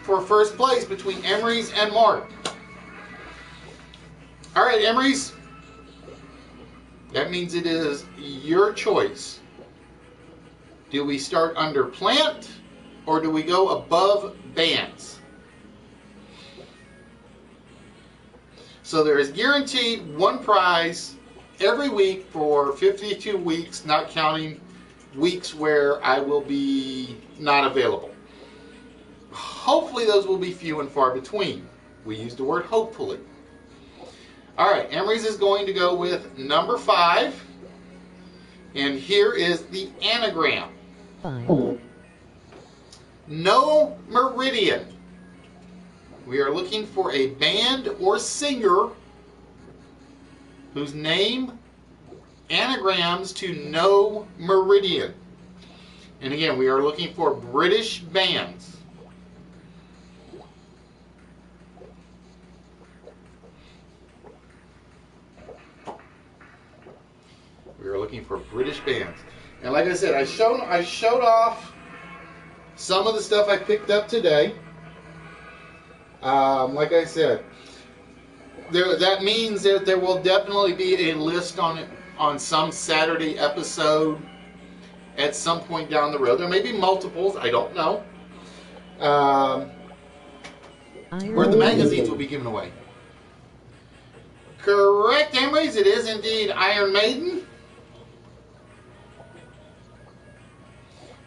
for first place between Emery's and Mark. All right, Emery's. That means it is your choice. Do we start under plant or do we go above bands? So there is guaranteed one prize every week for 52 weeks, not counting weeks where I will be not available. Hopefully those will be few and far between. We use the word hopefully. All right, Emery's is going to go with number 5. And here is the anagram. 5. No meridian. We are looking for a band or singer whose name anagrams to no meridian. And again, we are looking for British bands. We are looking for British bands. And like I said, I showed off some of the stuff I picked up today. Like I said, that means that there will definitely be a list on some Saturday episode at some point down the road. There may be multiples, I don't know. Where the magazines will be given away. Correct, Emery's. It is indeed Iron Maiden.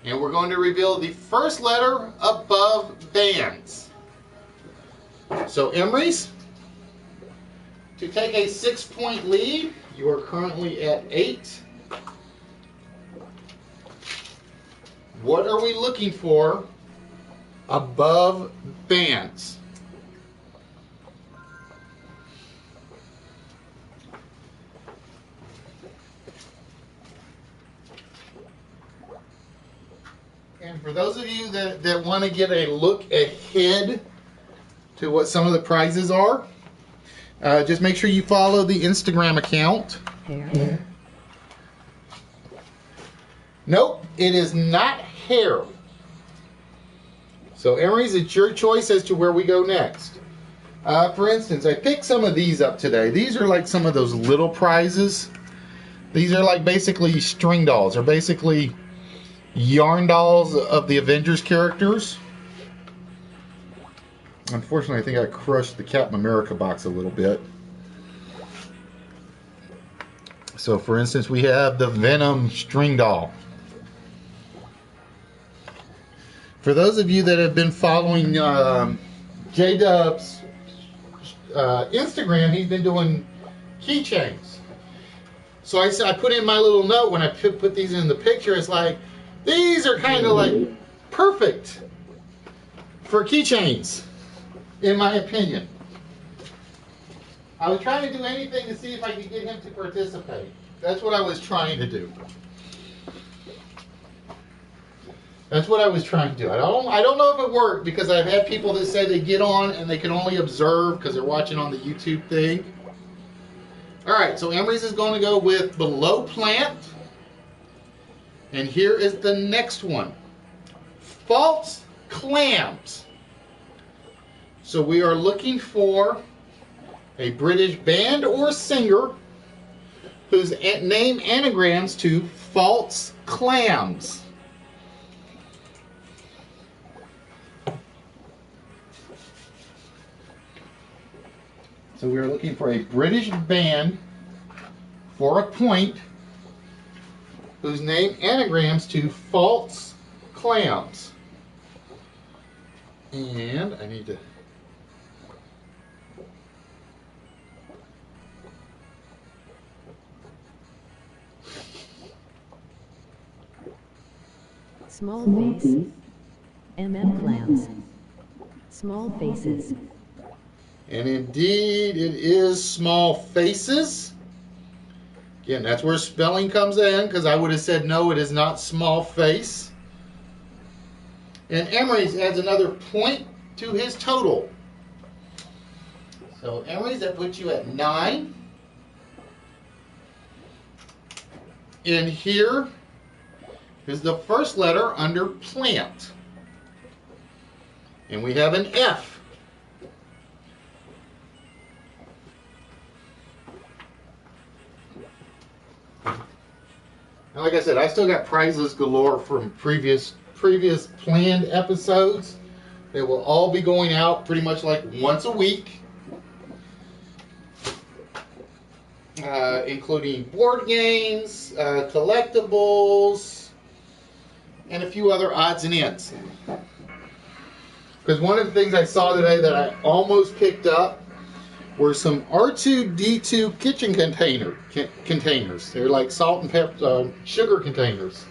And we're going to reveal the first letter above bands. So Emery's, to take a 6-point lead, you are currently at 8. What are we looking for above bands? And for those of you that want to get a look ahead to what some of the prizes are, just make sure you follow the Instagram account. Hair. Nope, it is not hair. So Emery's, it's your choice as to where we go next. For instance, I picked some of these up today. These are like some of those little prizes. These are like basically string dolls. They're basically yarn dolls of the Avengers characters. Unfortunately, I think I crushed the Captain America box a little bit. So, for instance, we have the Venom string doll. For those of you that have been following J-Dub's Instagram, he's been doing keychains. So I put in my little note when I put these in the picture. It's like, these are kind of like perfect for keychains, in my opinion. I was trying to do anything to see if I could get him to participate. That's what I was trying to do. That's what I was trying to do. I don't know if it worked, because I've had people that say they get on and they can only observe because they're watching on the YouTube thing. All right, so Emery's is going to go with below plant. And here is the next one. False clams. So we are looking for a British band or singer whose name anagrams to false clams. So we are looking for a British band for a point whose name anagrams to false clams. And I need to... Small face. Clams. Small faces. And indeed, it is small faces. Again, that's where spelling comes in, because I would have said no, it is not small face. And Emery's adds another point to his total. So Emery's, that puts you at 9. And here is the first letter under plant. And we have an F. And like I said, I still got prizes galore from previous planned episodes. They will all be going out pretty much like once a week, including board games, collectibles, and a few other odds and ends. Because one of the things I saw today that I almost picked up were some R2-D2 kitchen containers. They're like salt and pepper, sugar containers,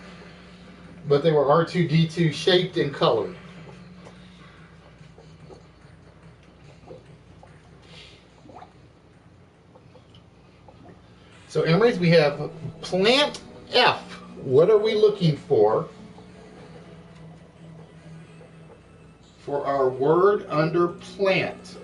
but they were R2-D2 shaped and colored. So Emery's, we have plant F. What are we looking for our word under plant?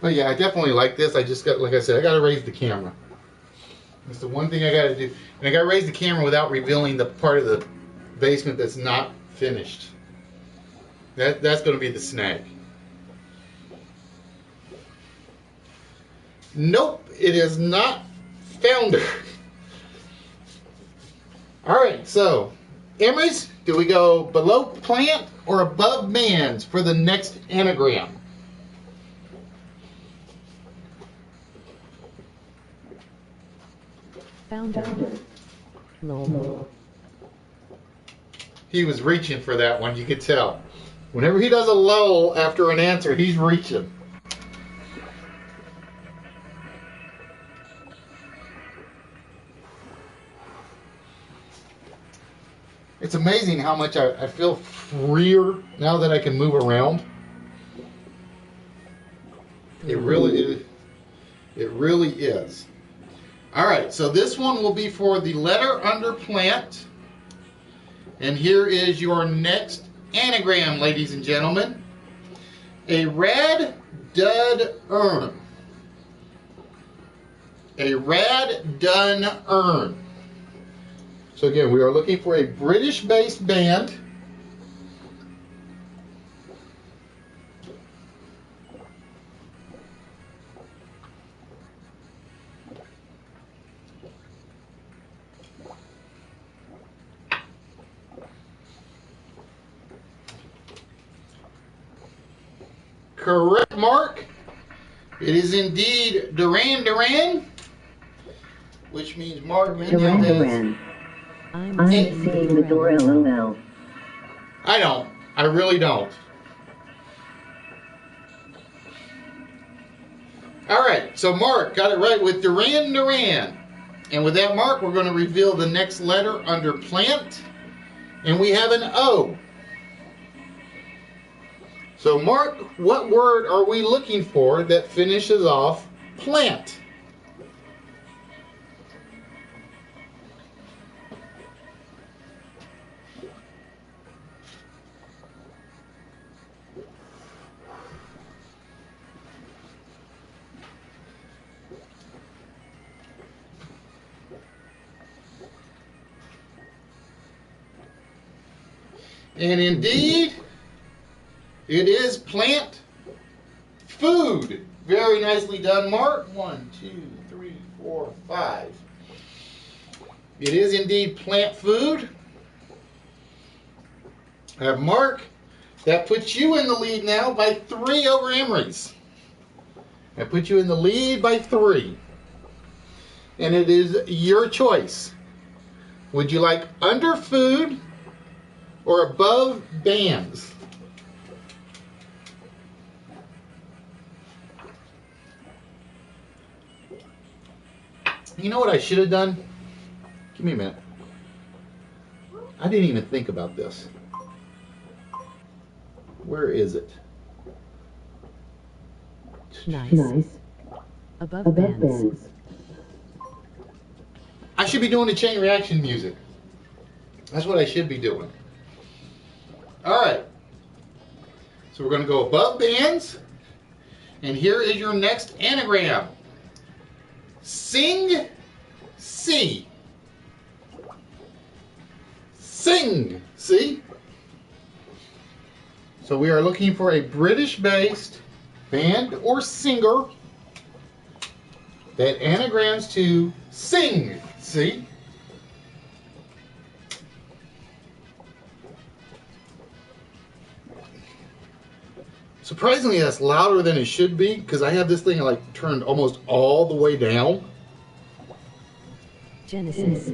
But yeah, I definitely like this. I just got, like I said, I got to raise the camera. That's the one thing I got to do. And I got to raise the camera without revealing the part of the basement that's not finished. That's going to be the snag. Nope, it is not Founder. All right, so Emery's, do we go below plant or above bands for the next anagram? Founder. Lol. He was reaching for that one, you could tell. Whenever he does a lull after an answer, he's reaching. It's amazing how much I feel freer now that I can move around. It really is. All right, so this one will be for the letter under plant. And here is your next anagram, ladies and gentlemen. A rad dud urn. A rad dun urn. So again, we are looking for a British-based band. Correct, Mark. It is indeed Duran Duran, which means Mark. Duran Duran. I'm seeing the door, LOL. I don't. I really don't. All right, so Mark got it right with Duran Duran. And with that, Mark, we're going to reveal the next letter under plant. And we have an O. So, Mark, what word are we looking for that finishes off plant? And indeed, it is plant food. Very nicely done, Mark. 1, 2, 3, 4, 5. It is indeed plant food. Mark, that puts you in the lead now by 3 over Emery's. That puts you in the lead by 3. And it is your choice. Would you like under food or above bands? You know what I should have done? Give me a minute. I didn't even think about this. Where is it? Nice. Above bands. I should be doing the chain reaction music. That's what I should be doing. All right. So we're going to go above bands. And here is your next anagram. Sing, see. Sing, see? So we are looking for a British-based band or singer that anagrams to sing, see? Surprisingly, that's louder than it should be because I have this thing like turned almost all the way down. Genesis.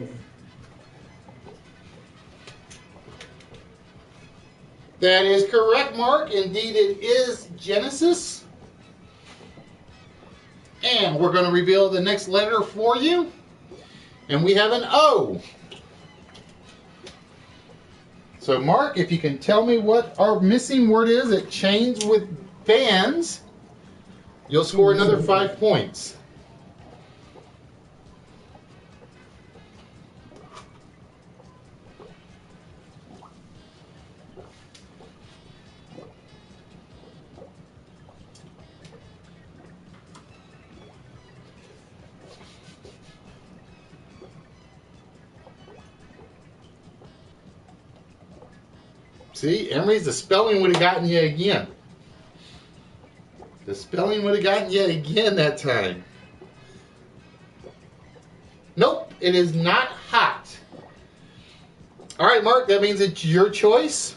That is correct, Mark. Indeed, it is Genesis. And we're going to reveal the next letter for you. And we have an O. So, Mark, if you can tell me what our missing word is that chains with bands, you'll score another 5 points. See, Emery's, the spelling would have gotten you again. The spelling would have gotten you again that time. Nope, it is not hot. All right, Mark, that means it's your choice.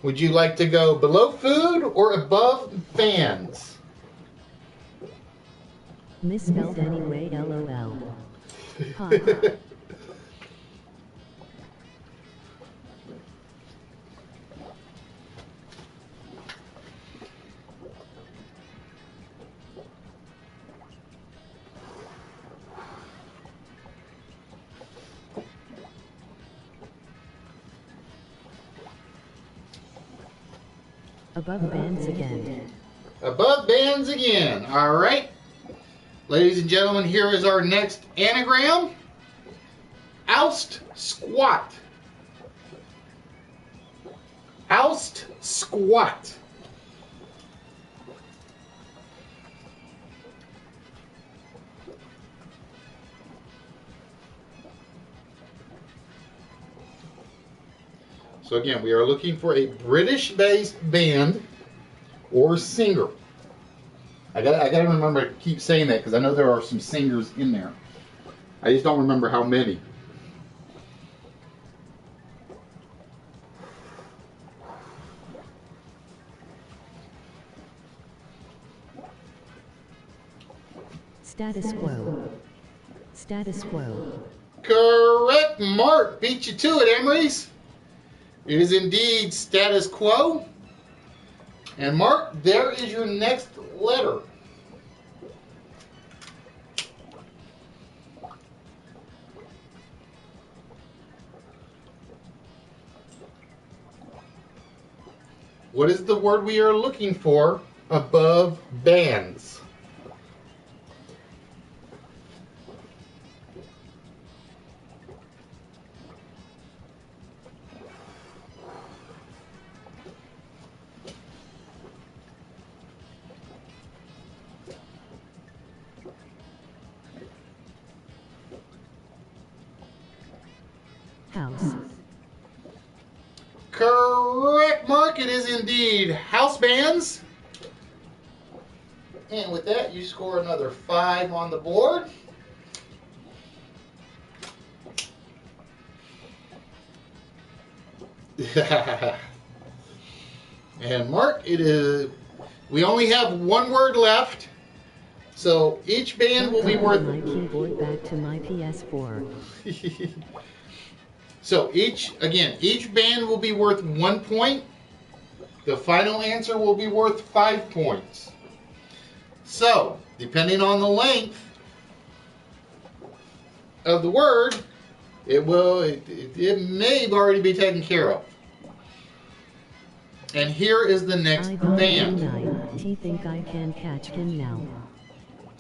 Would you like to go below food or above fans? Misspelled anyway, LOL. Ha ha. Above bands again. Above bands again. All right. Ladies and gentlemen, here is our next anagram. Oust squat. Oust squat. So again, we are looking for a British-based band or singer. I gotta remember to keep saying that because I know there are some singers in there. I just don't remember how many. Status quo. Status quo. Correct, Mark. Beat you to it, Emery's. It is indeed status quo. And Mark, there is your next letter. What is the word we are looking for above bands? House. Correct, Mark. It is indeed house bands. And with that, you score another 5 on the board. And Mark, it is. We only have one word left, so each band will be worth. My keyboard back to my PS4. So each band will be worth 1 point. The final answer will be worth 5 points. So, depending on the length of the word, it may already be taken care of. And here is the next band. I think I can catch him now.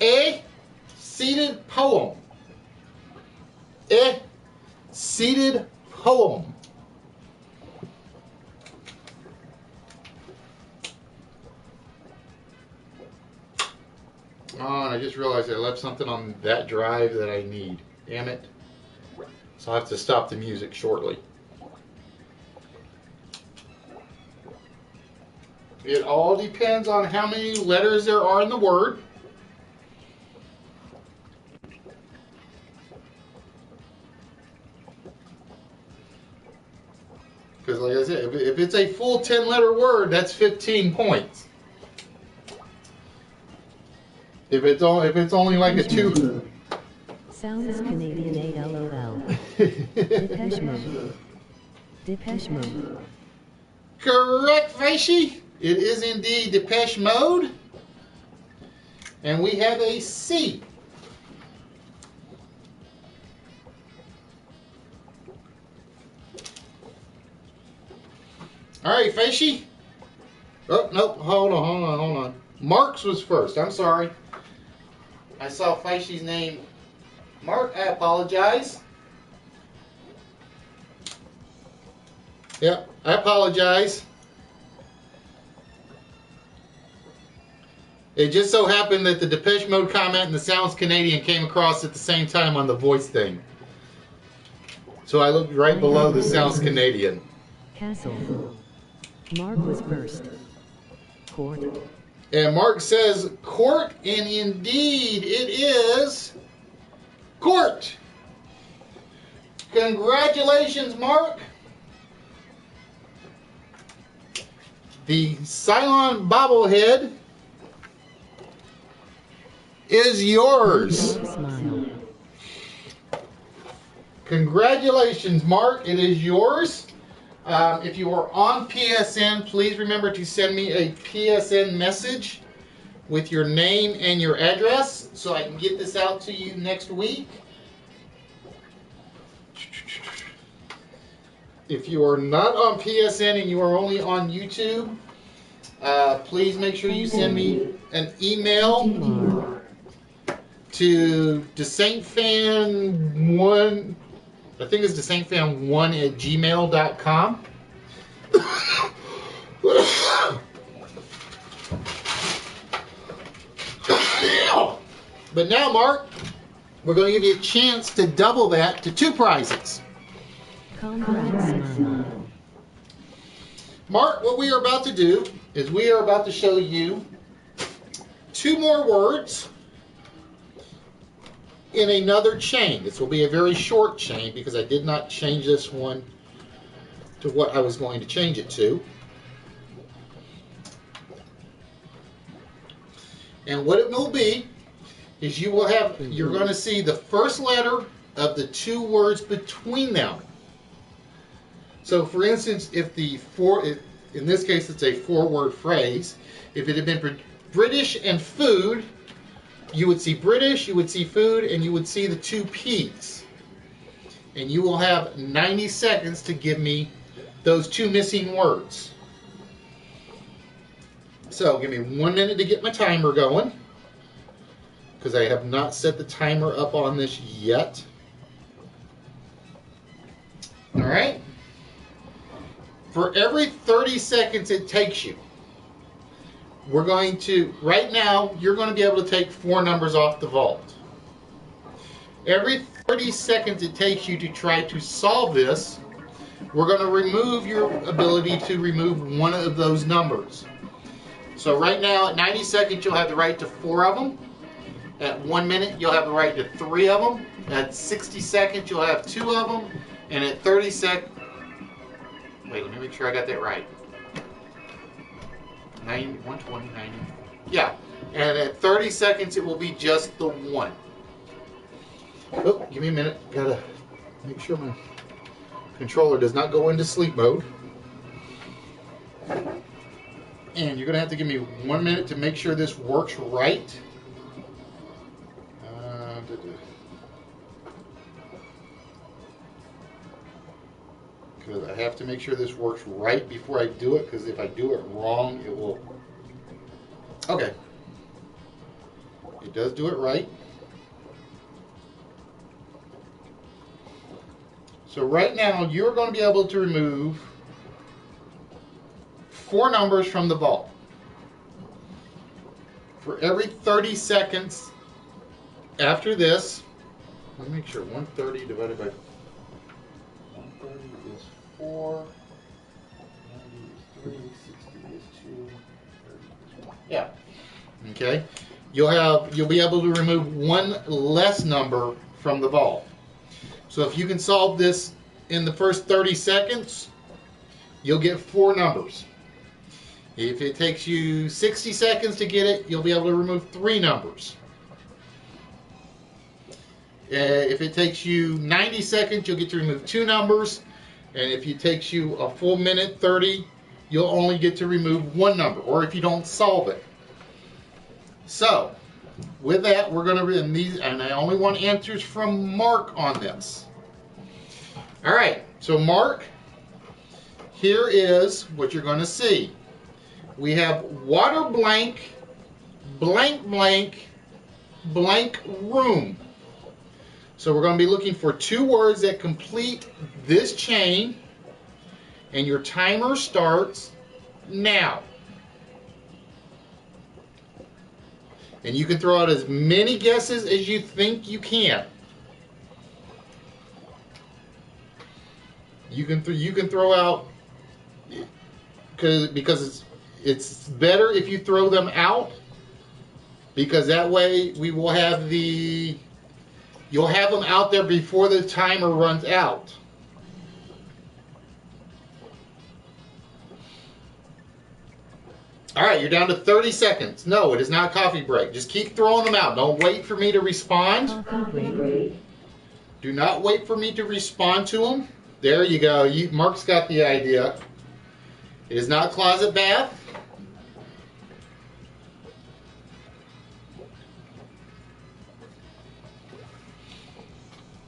A seated poem. A seated poem. Oh, and I just realized I left something on that drive that I need. Damn it. So I'll have to stop the music shortly. It all depends on how many letters there are in the word. Because like I said, if it's a full 10-letter word, that's 15 points. If it's only like a 2. Sounds Canadian ALOL. Depeche Mode. Depeche Mode. Correct, Faishy. It is indeed Depeche Mode. And we have a C. All right, Faishy. Oh, nope. Hold on. Mark's was first. I'm sorry. I saw Faishy's name. Mark, I apologize. Yep, I apologize. It just so happened that the Depeche Mode comment and the Sounds Canadian came across at the same time on the voice thing. So I looked right below the Sounds Canadian. Castle. Mark was first. Court. And Mark says court, and indeed it is court. Congratulations, Mark. The Cylon bobblehead is yours. Smile. Congratulations, Mark. It is yours. If you are on PSN, please remember to send me a PSN message with your name and your address so I can get this out to you next week. If you are not on PSN and you are only on YouTube, please make sure you send me an email to DeSaintFan1, I think it's DeSaintFan1@gmail.com. But now, Mark, we're going to give you a chance to double that to 2 prizes. Congrats, Smile. Mark, what we are about to do is we are about to show you 2 more words in another chain. This will be a very short chain because I did not change this one to what I was going to change it to. And what it will be is you're going to see the first letter of the 2 words between them. So for instance, if in this case it's a 4-word phrase, if it had been British and food, you would see British, you would see food, and you would see the 2 P's. And you will have 90 seconds to give me those 2 missing words. So give me 1 minute to get my timer going, because I have not set the timer up on this yet. All right. For every 30 seconds it takes you, we're going to, right now, you're going to be able to take 4 numbers off the vault. Every 30 seconds it takes you to try to solve this, we're going to remove your ability to remove one of those numbers. So right now, at 90 seconds, you'll have the right to 4 of them. At 1 minute, you'll have the right to 3 of them. At 60 seconds, you'll have 2 of them. And at 30 seconds, wait, let me make sure I got that right. 90, 120, 90. Yeah. And at 30 seconds, it will be just the 1. Oh, give me a minute. Gotta make sure my controller does not go into sleep mode. And you're gonna have to give me 1 minute to make sure this works right. Because I have to make sure this works right before I do it, because if I do it wrong, it will... Okay. It does do it right. So right now, you're going to be able to remove 4 numbers from the vault. For every 30 seconds after this, let me make sure, 130 divided by 130 is 4, 90 is 3, 60 is 2, 30 is 1. Yeah. Okay. You'll be able to remove 1 less number from the vault. So if you can solve this in the first 30 seconds, you'll get 4 numbers. If it takes you 60 seconds to get it, you'll be able to remove 3 numbers. If it takes you 90 seconds, you'll get to remove 2 numbers. And if it takes you a full minute 30, you'll only get to remove 1 number, or if you don't solve it. So, with that, we're going to read these, and I only want answers from Mark on this. All right, so Mark, here is what you're going to see. We have water blank, blank blank, blank room. So we're going to be looking for 2 words that complete this chain, and your timer starts now. And you can throw out as many guesses as you think you can. You can throw out, because it's better if you throw them out, because that way we will have the You'll have them out there before the timer runs out. All right, you're down to 30 seconds. No, it is not a coffee break. Just keep throwing them out. Don't wait for me to respond. Coffee break. Do not wait for me to respond to them. There you go. Mark's got the idea. It is not closet bath.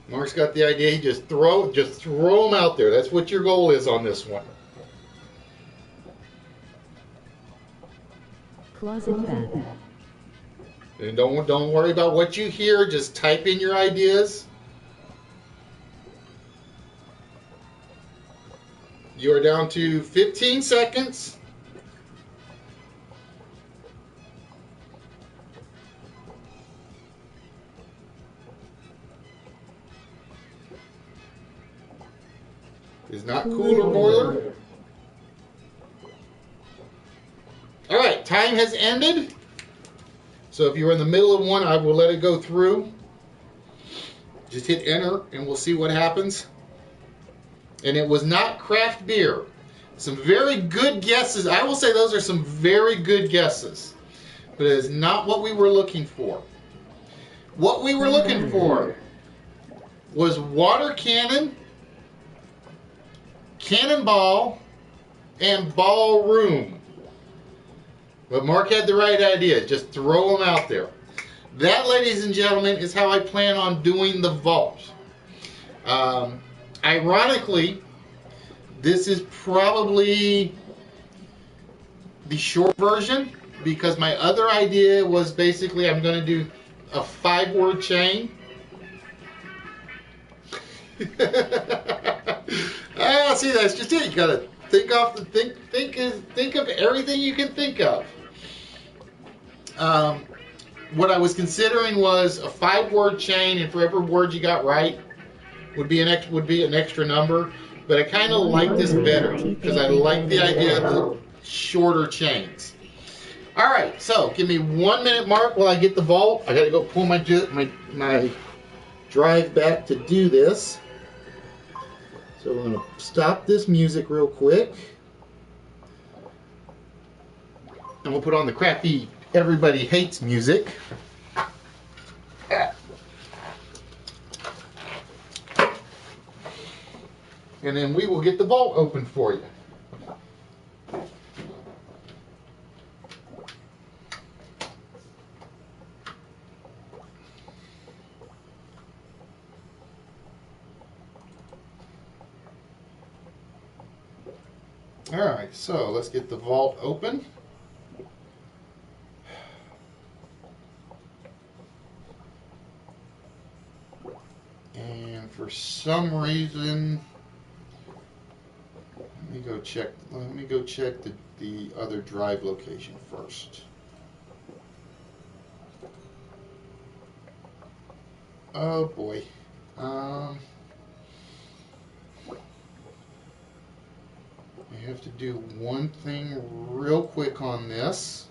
Mark's got the idea. Just throw them out there. That's what your goal is on this one. Closet bath. And don't worry about what you hear. Just type in your ideas. You are down to 15 seconds. It's not cooler boiler. All right, time has ended. So if you're in the middle of one, I will let it go through. Just hit enter and we'll see what happens. And it was not craft beer. Some very good guesses. I will say those are some very good guesses. But it is not what we were looking for. What we were looking for was water cannon, cannonball, and ballroom. But Mark had the right idea. Just throw them out there. That, ladies and gentlemen, is how I plan on doing the vault. Ironically, this is probably the short version because my other idea was basically I'm going to do a 5-word chain. See, that's just it. You got to think of everything you can think of. What I was considering was a 5-word chain, and for every word you got right would be an extra number. But I kind of like this better because I like the idea of the shorter chains. All right, so give me 1 minute, Mark, while I get the vault. I got to go pull my drive back to do this. So we're going to stop this music real quick. And we'll put on the crappy Everybody Hates music. And then we will get the vault open for you. Alright, so let's get the vault open. And for some reason, let me go check the other drive location first. Oh boy. I have to do one thing real quick on this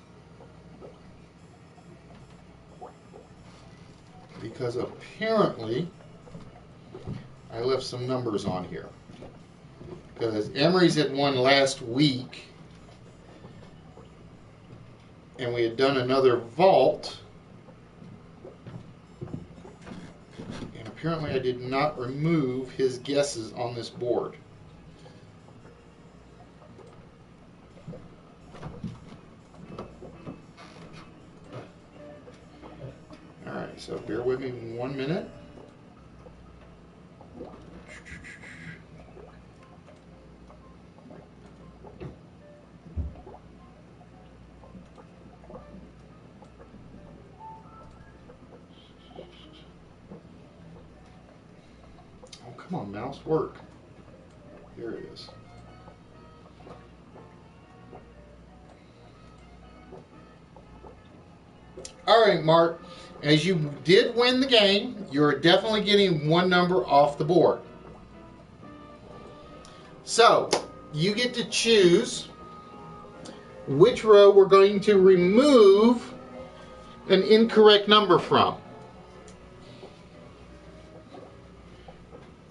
because apparently I left some numbers on here. Because Emery's had one last week and we had done another vault, and apparently I did not remove his guesses on this board. Alright, so bear with me 1 minute. Come on, mouse, work. Here it is. All right, Mark. As you did win the game, you're definitely getting one number off the board. So, you get to choose which row we're going to remove an incorrect number from.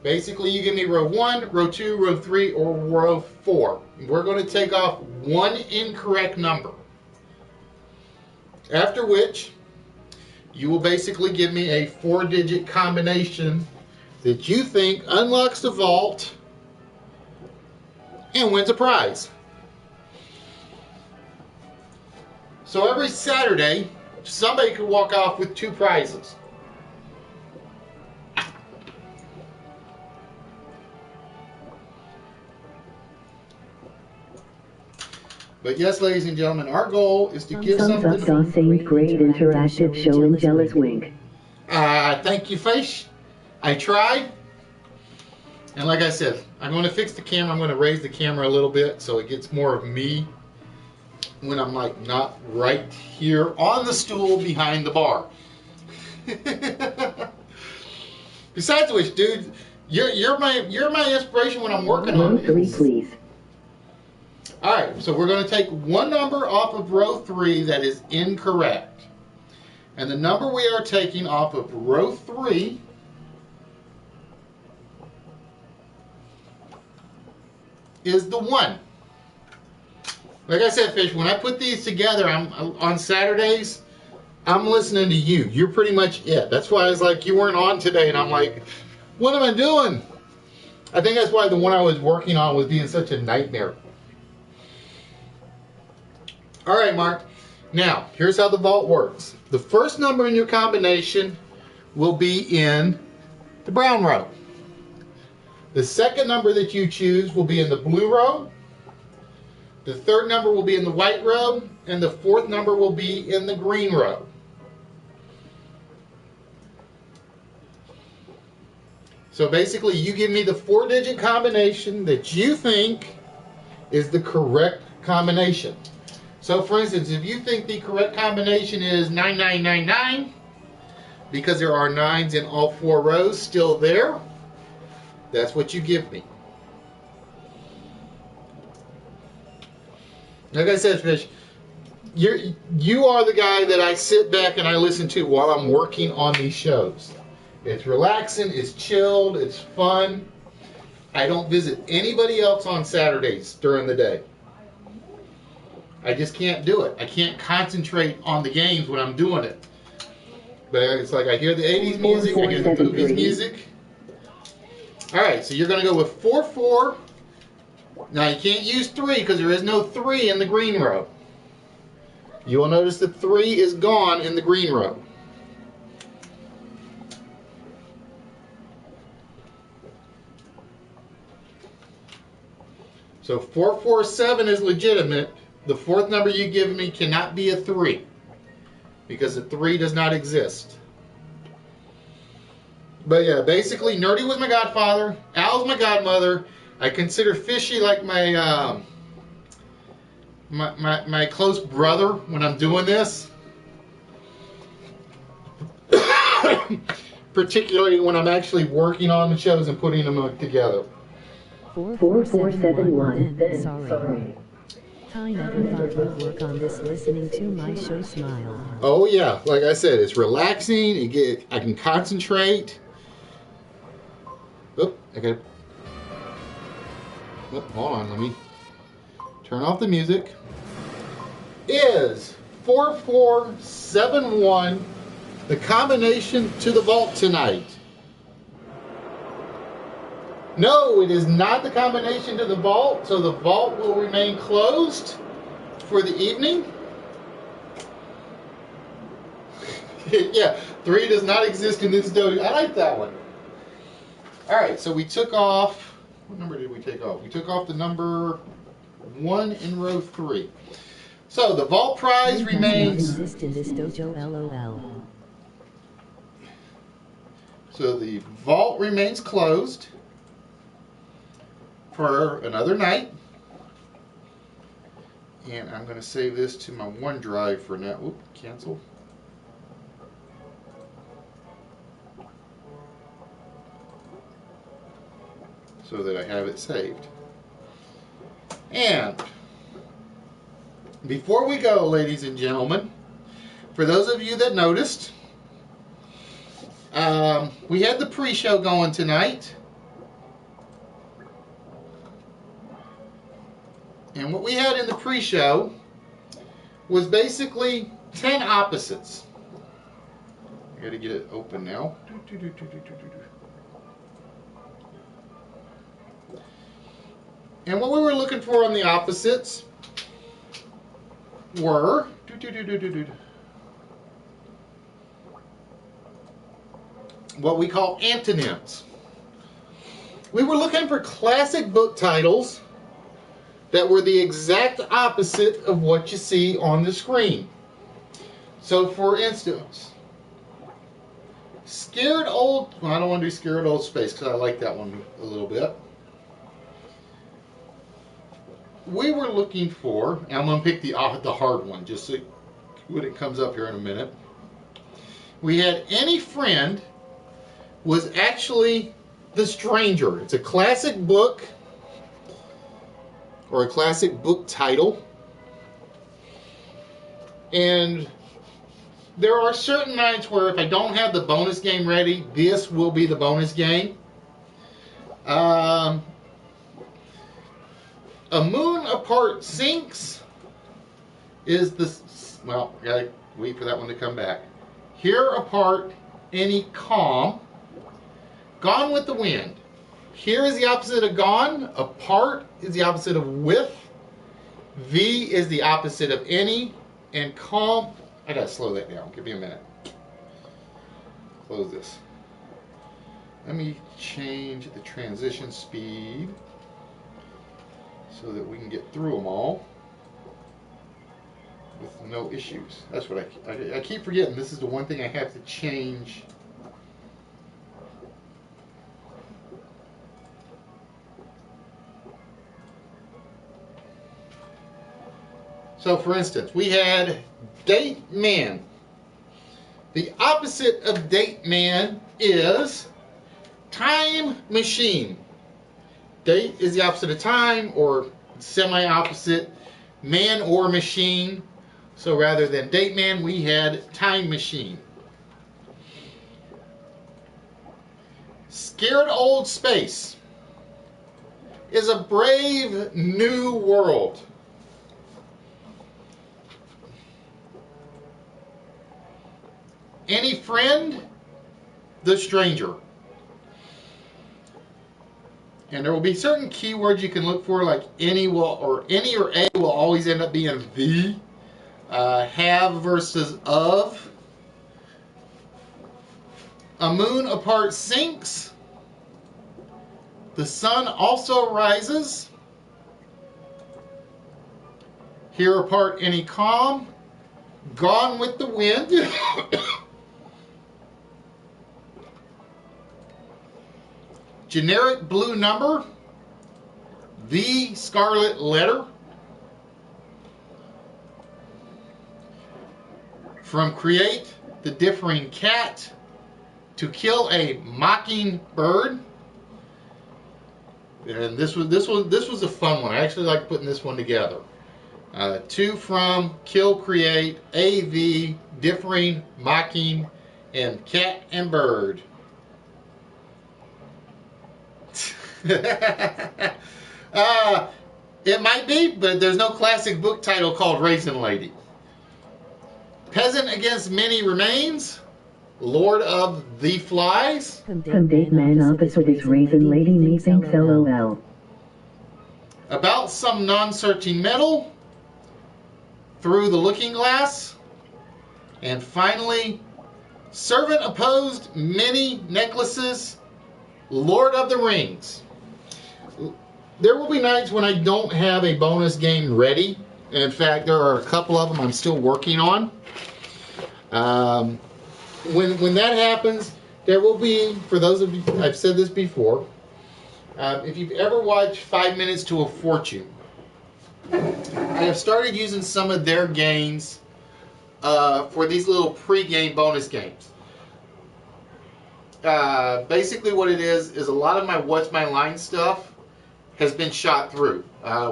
Basically, you give me row 1, row 2, row 3, or row 4. We're going to take off one incorrect number. After which, you will basically give me a 4-digit combination that you think unlocks the vault and wins a prize. So every Saturday, somebody could walk off with 2 prizes. But yes, ladies and gentlemen, our goal is to give something. Thumbs up, saying great interactive show and jealous wink. Thank you, Fish. I tried. And like I said, I'm going to fix the camera. I'm going to raise the camera a little bit so it gets more of me when I'm like not right here on the stool behind the bar. Besides which, dude, you're my inspiration when I'm working on Row 3, this. please. All right, so we're going to take one number off of row 3 that is incorrect. And the number we are taking off of row 3 is the 1. Like I said, Fish, when I put these together, I'm on Saturdays, I'm listening to you. You're pretty much it. That's why I was like, you weren't on today, and I'm like, what am I doing? I think that's why the one I was working on was being such a nightmare. All right, Mark. Now, here's how the vault works. The first number in your combination will be in the brown row. The second number that you choose will be in the blue row. The third number will be in the white row. And the fourth number will be in the green row. So basically, you give me the 4-digit combination that you think is the correct combination. So for instance, if you think the correct combination is 9999, because there are 9s in all 4 rows still there, that's what you give me. Like I said, Fish, you are the guy that I sit back and I listen to while I'm working on these shows. It's relaxing, it's chilled, it's fun. I don't visit anybody else on Saturdays during the day. I just can't do it. I can't concentrate on the games when I'm doing it. But it's like I hear the 80s music, I hear the movies music. Alright, so you're going to go with 4-4. Now you can't use 3 because there is no 3 in the green row. You will notice that 3 is gone in the green row. So 447 is legitimate. The fourth number you give me cannot be a 3 because the 3 does not exist. But yeah, basically, Nerdy was my godfather. Al's my godmother. I consider Fishy like my my close brother when I'm doing this. Particularly when I'm actually working on the shows and putting them together. 4471. Sorry. I never thought you'd work on this listening to my show smile. Oh yeah, like I said, it's relaxing. I can concentrate. Oh, okay. Oh, hold on, let me turn off the music. Is 4471 the combination to the vault tonight? No, it is not the combination to the vault, so the vault will remain closed for the evening. Yeah, 3 does not exist in this dojo. I like that one. Alright, so we took off, what number did we take off? We took off the number 1 in row 3. So the vault prize remains. Exist in this dojo, LOL. So the vault remains closed for another night. And I'm going to save this to my OneDrive for now. Oop, cancel. So that I have it saved. And before we go, ladies and gentlemen, for those of you that noticed, we had the pre-show going tonight. And what we had in the pre-show was basically 10 opposites. I gotta get it open now. And what we were looking for on the opposites were what we call antonyms. We were looking for classic book titles that were the exact opposite of what you see on the screen. So for instance, Scared Old, well, I don't want to do Scared Old Space because I like that one a little bit. We were looking for, and I'm going to pick the hard one just so when it comes up here in a minute. We had Any Friend was actually The Stranger. It's a classic book, or a classic book title. And there are certain nights where if I don't have the bonus game ready, this will be the bonus game. A Moon Apart Sinks is the, well, gotta wait for that one to come back. Here Apart, Any Calm. Gone with the Wind. Here is the opposite of gone. Apart is the opposite of with. V is the opposite of any. And calm, I gotta slow that down. Give me a minute. Close this. Let me change the transition speed so that we can get through them all with no issues. That's what I keep forgetting. This is the one thing I have to change. So for instance, we had Date Man. The opposite of Date Man is Time Machine. Date is the opposite of time, or semi-opposite, man or machine. So rather than Date Man, we had Time Machine. Scared Old Space is a brave new world. Any Friend, The Stranger. And there will be certain keywords you can look for, like any or a will always end up being the. Have versus of. A Moon Apart Sinks. The Sun Also Rises. Here Apart, Any Calm. Gone with the Wind. Generic Blue Number. The Scarlet Letter. From Create the Differing Cat. To Kill a Mockingbird. And this was a fun one. I actually like putting this one together. To, From, Kill, Create, AV, Differing, Mocking, and Cat and Bird. It might be, but there's no classic book title called Raisin Lady. Peasant Against Many Remains. Lord of the Flies. From Date Man opposite is Raisin Lady, methinks LOL. About Some Non-Searching Metal. Through the Looking Glass. And finally, Servant Opposed, Many Necklaces, Lord of the Rings. There will be nights when I don't have a bonus game ready. In fact, there are a couple of them I'm still working on. When that happens, there will be, for those of you, I've said this before, if you've ever watched 5 Minutes to a Fortune, I have started using some of their games for these little pre-game bonus games. Basically what it is a lot of my What's My Line stuff has been shot through.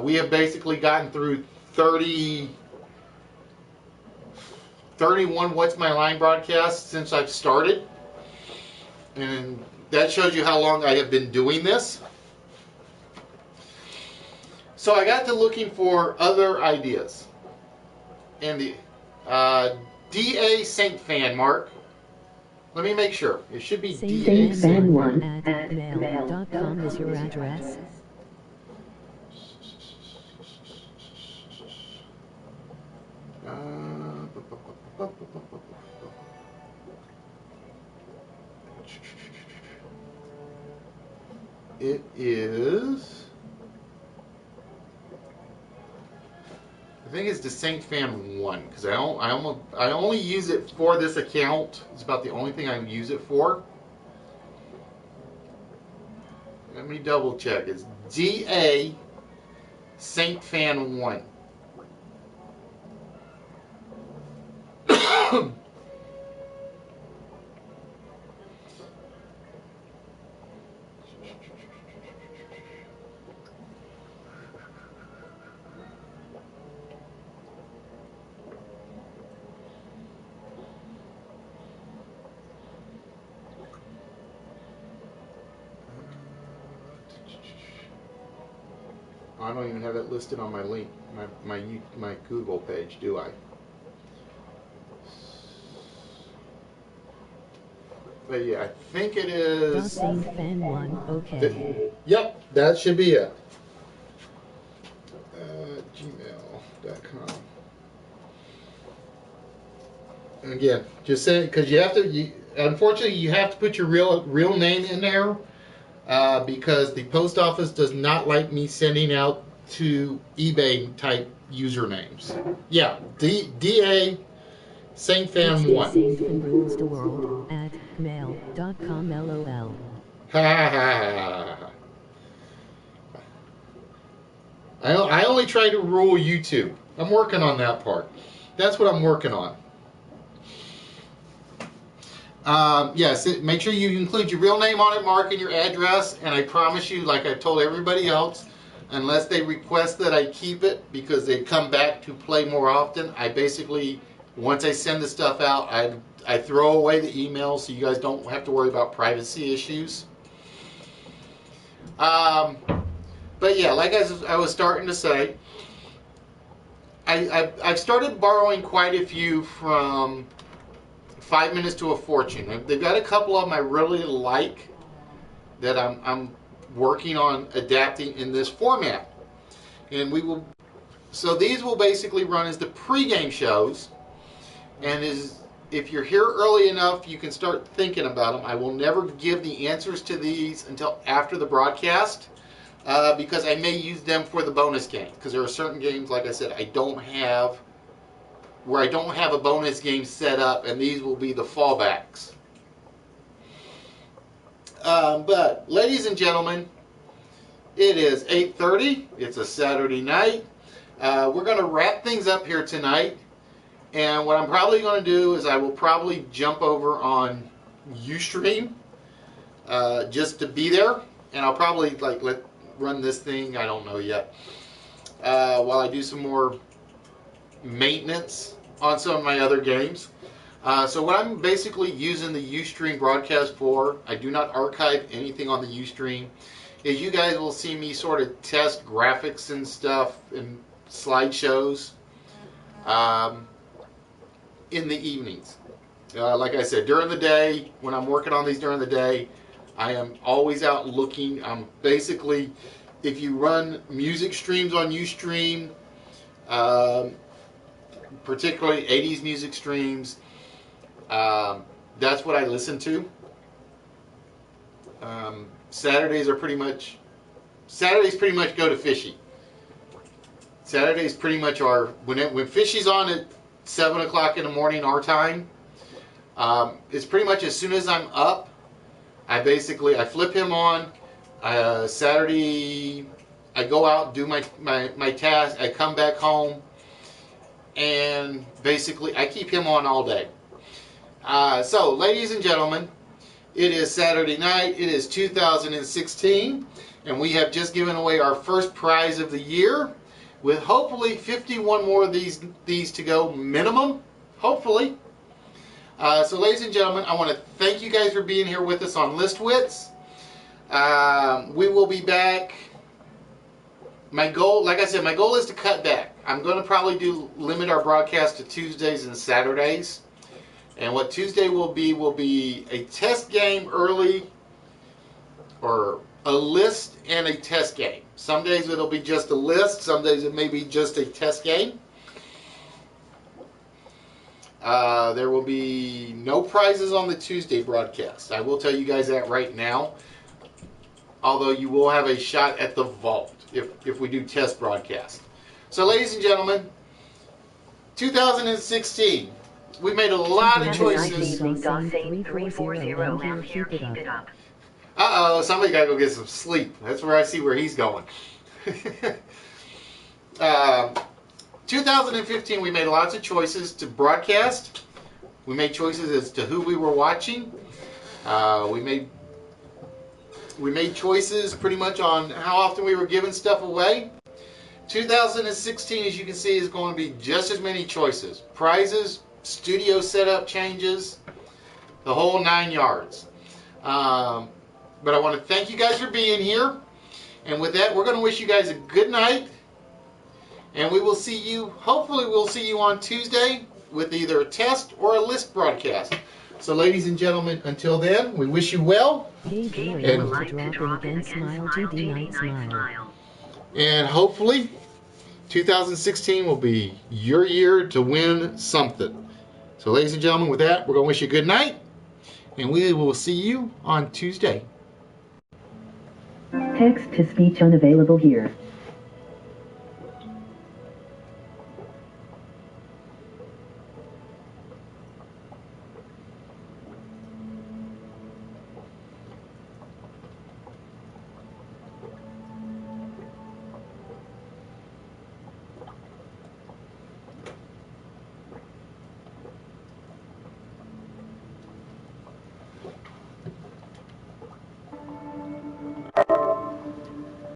We have basically gotten through 31 What's My Line broadcasts since I've started. And that shows you how long I have been doing this. So I got to looking for other ideas. And the DA Saint Fan, Mark. Let me make sure. It should be DA Saint Fan1 at mail.com is your address. It is. I think it's the Saint Fan 1 because I only use it for this account. It's about the only thing I use it for. Let me double check. It's DA Saint Fan 1. I don't even have that listed on my link, my Google page, do I? But yeah, I think it is. Saint Fan 1, okay. Yep, that should be it. Gmail.com. And again, just saying, because you have to. Unfortunately, you have to put your real name in there. Because the post office does not like me sending out to eBay type usernames. Yeah, DA Saint Fan 1. Saint Fan rules the world at mail.com LOL. I only try to rule YouTube. I'm working on that part. That's what I'm working on. Yes, make sure you include your real name on it, Mark, and your address. And I promise you, like I've told everybody else, unless they request that I keep it because they come back to play more often, I basically, once I send the stuff out, I throw away the emails so you guys don't have to worry about privacy issues. But yeah, like I was starting to say, I've started borrowing quite a few from 5 Minutes to a Fortune. They've got a couple of them I really like that I'm working on adapting in this format. And so these will basically run as the pregame shows. And if you're here early enough, you can start thinking about them. I will never give the answers to these until after the broadcast because I may use them for the bonus game. Because there are certain games, like I said, I don't have a bonus game set up, and these will be the fallbacks. But, ladies and gentlemen, it is 8:30. It's a Saturday night. We're going to wrap things up here tonight. And what I'm probably going to do is I will probably jump over on Ustream just to be there. And I'll probably run this thing, I don't know yet, while I do some more maintenance on some of my other games. So what I'm basically using the Ustream broadcast for, I do not archive anything on the Ustream, is you guys will see me sort of test graphics and stuff and slideshows in the evenings. Like I said, during the day, when I'm working on these during the day, I am always out looking. I'm basically, if you run music streams on Ustream, particularly 80s music streams, that's what I listen to. Saturdays pretty much go to Fishy. Saturdays pretty much are when Fishy's on at 7 o'clock in the morning our time. It's pretty much as soon as I'm up, I flip him on. Saturday I go out, do my task, I come back home, and basically I keep him on all day. So, ladies and gentlemen, it is Saturday night. It is 2016, and we have just given away our first prize of the year, with hopefully 51 more of these to go minimum, hopefully. So, ladies and gentlemen, I want to thank you guys for being here with us on List Wits. We will be back my goal, like I said, my goal is to cut back. I'm going to probably limit our broadcast to Tuesdays and Saturdays. And what Tuesday will be a test game early, or a list and a test game. Some days it'll be just a list. Some days it may be just a test game. There will be no prizes on the Tuesday broadcast. I will tell you guys that right now. Although you will have a shot at the vault if we do test broadcast. So, ladies and gentlemen, 2016, we made a lot of choices. Uh-oh, somebody got to go get some sleep. That's where I see where he's going. 2015, we made lots of choices to broadcast. We made choices as to who we were watching. We made choices pretty much on how often we were giving stuff away. 2016, as you can see, is going to be just as many choices. Prizes, studio setup changes, the whole 9 yards. But I want to thank you guys for being here. And with that, we're going to wish you guys a good night. And we will see you, hopefully we'll see you on Tuesday with either a test or a list broadcast. So ladies and gentlemen, until then, we wish you well. And hopefully 2016 will be your year to win something. So ladies and gentlemen, with that, we're going to wish you a good night. And we will see you on Tuesday. Text to speech unavailable here.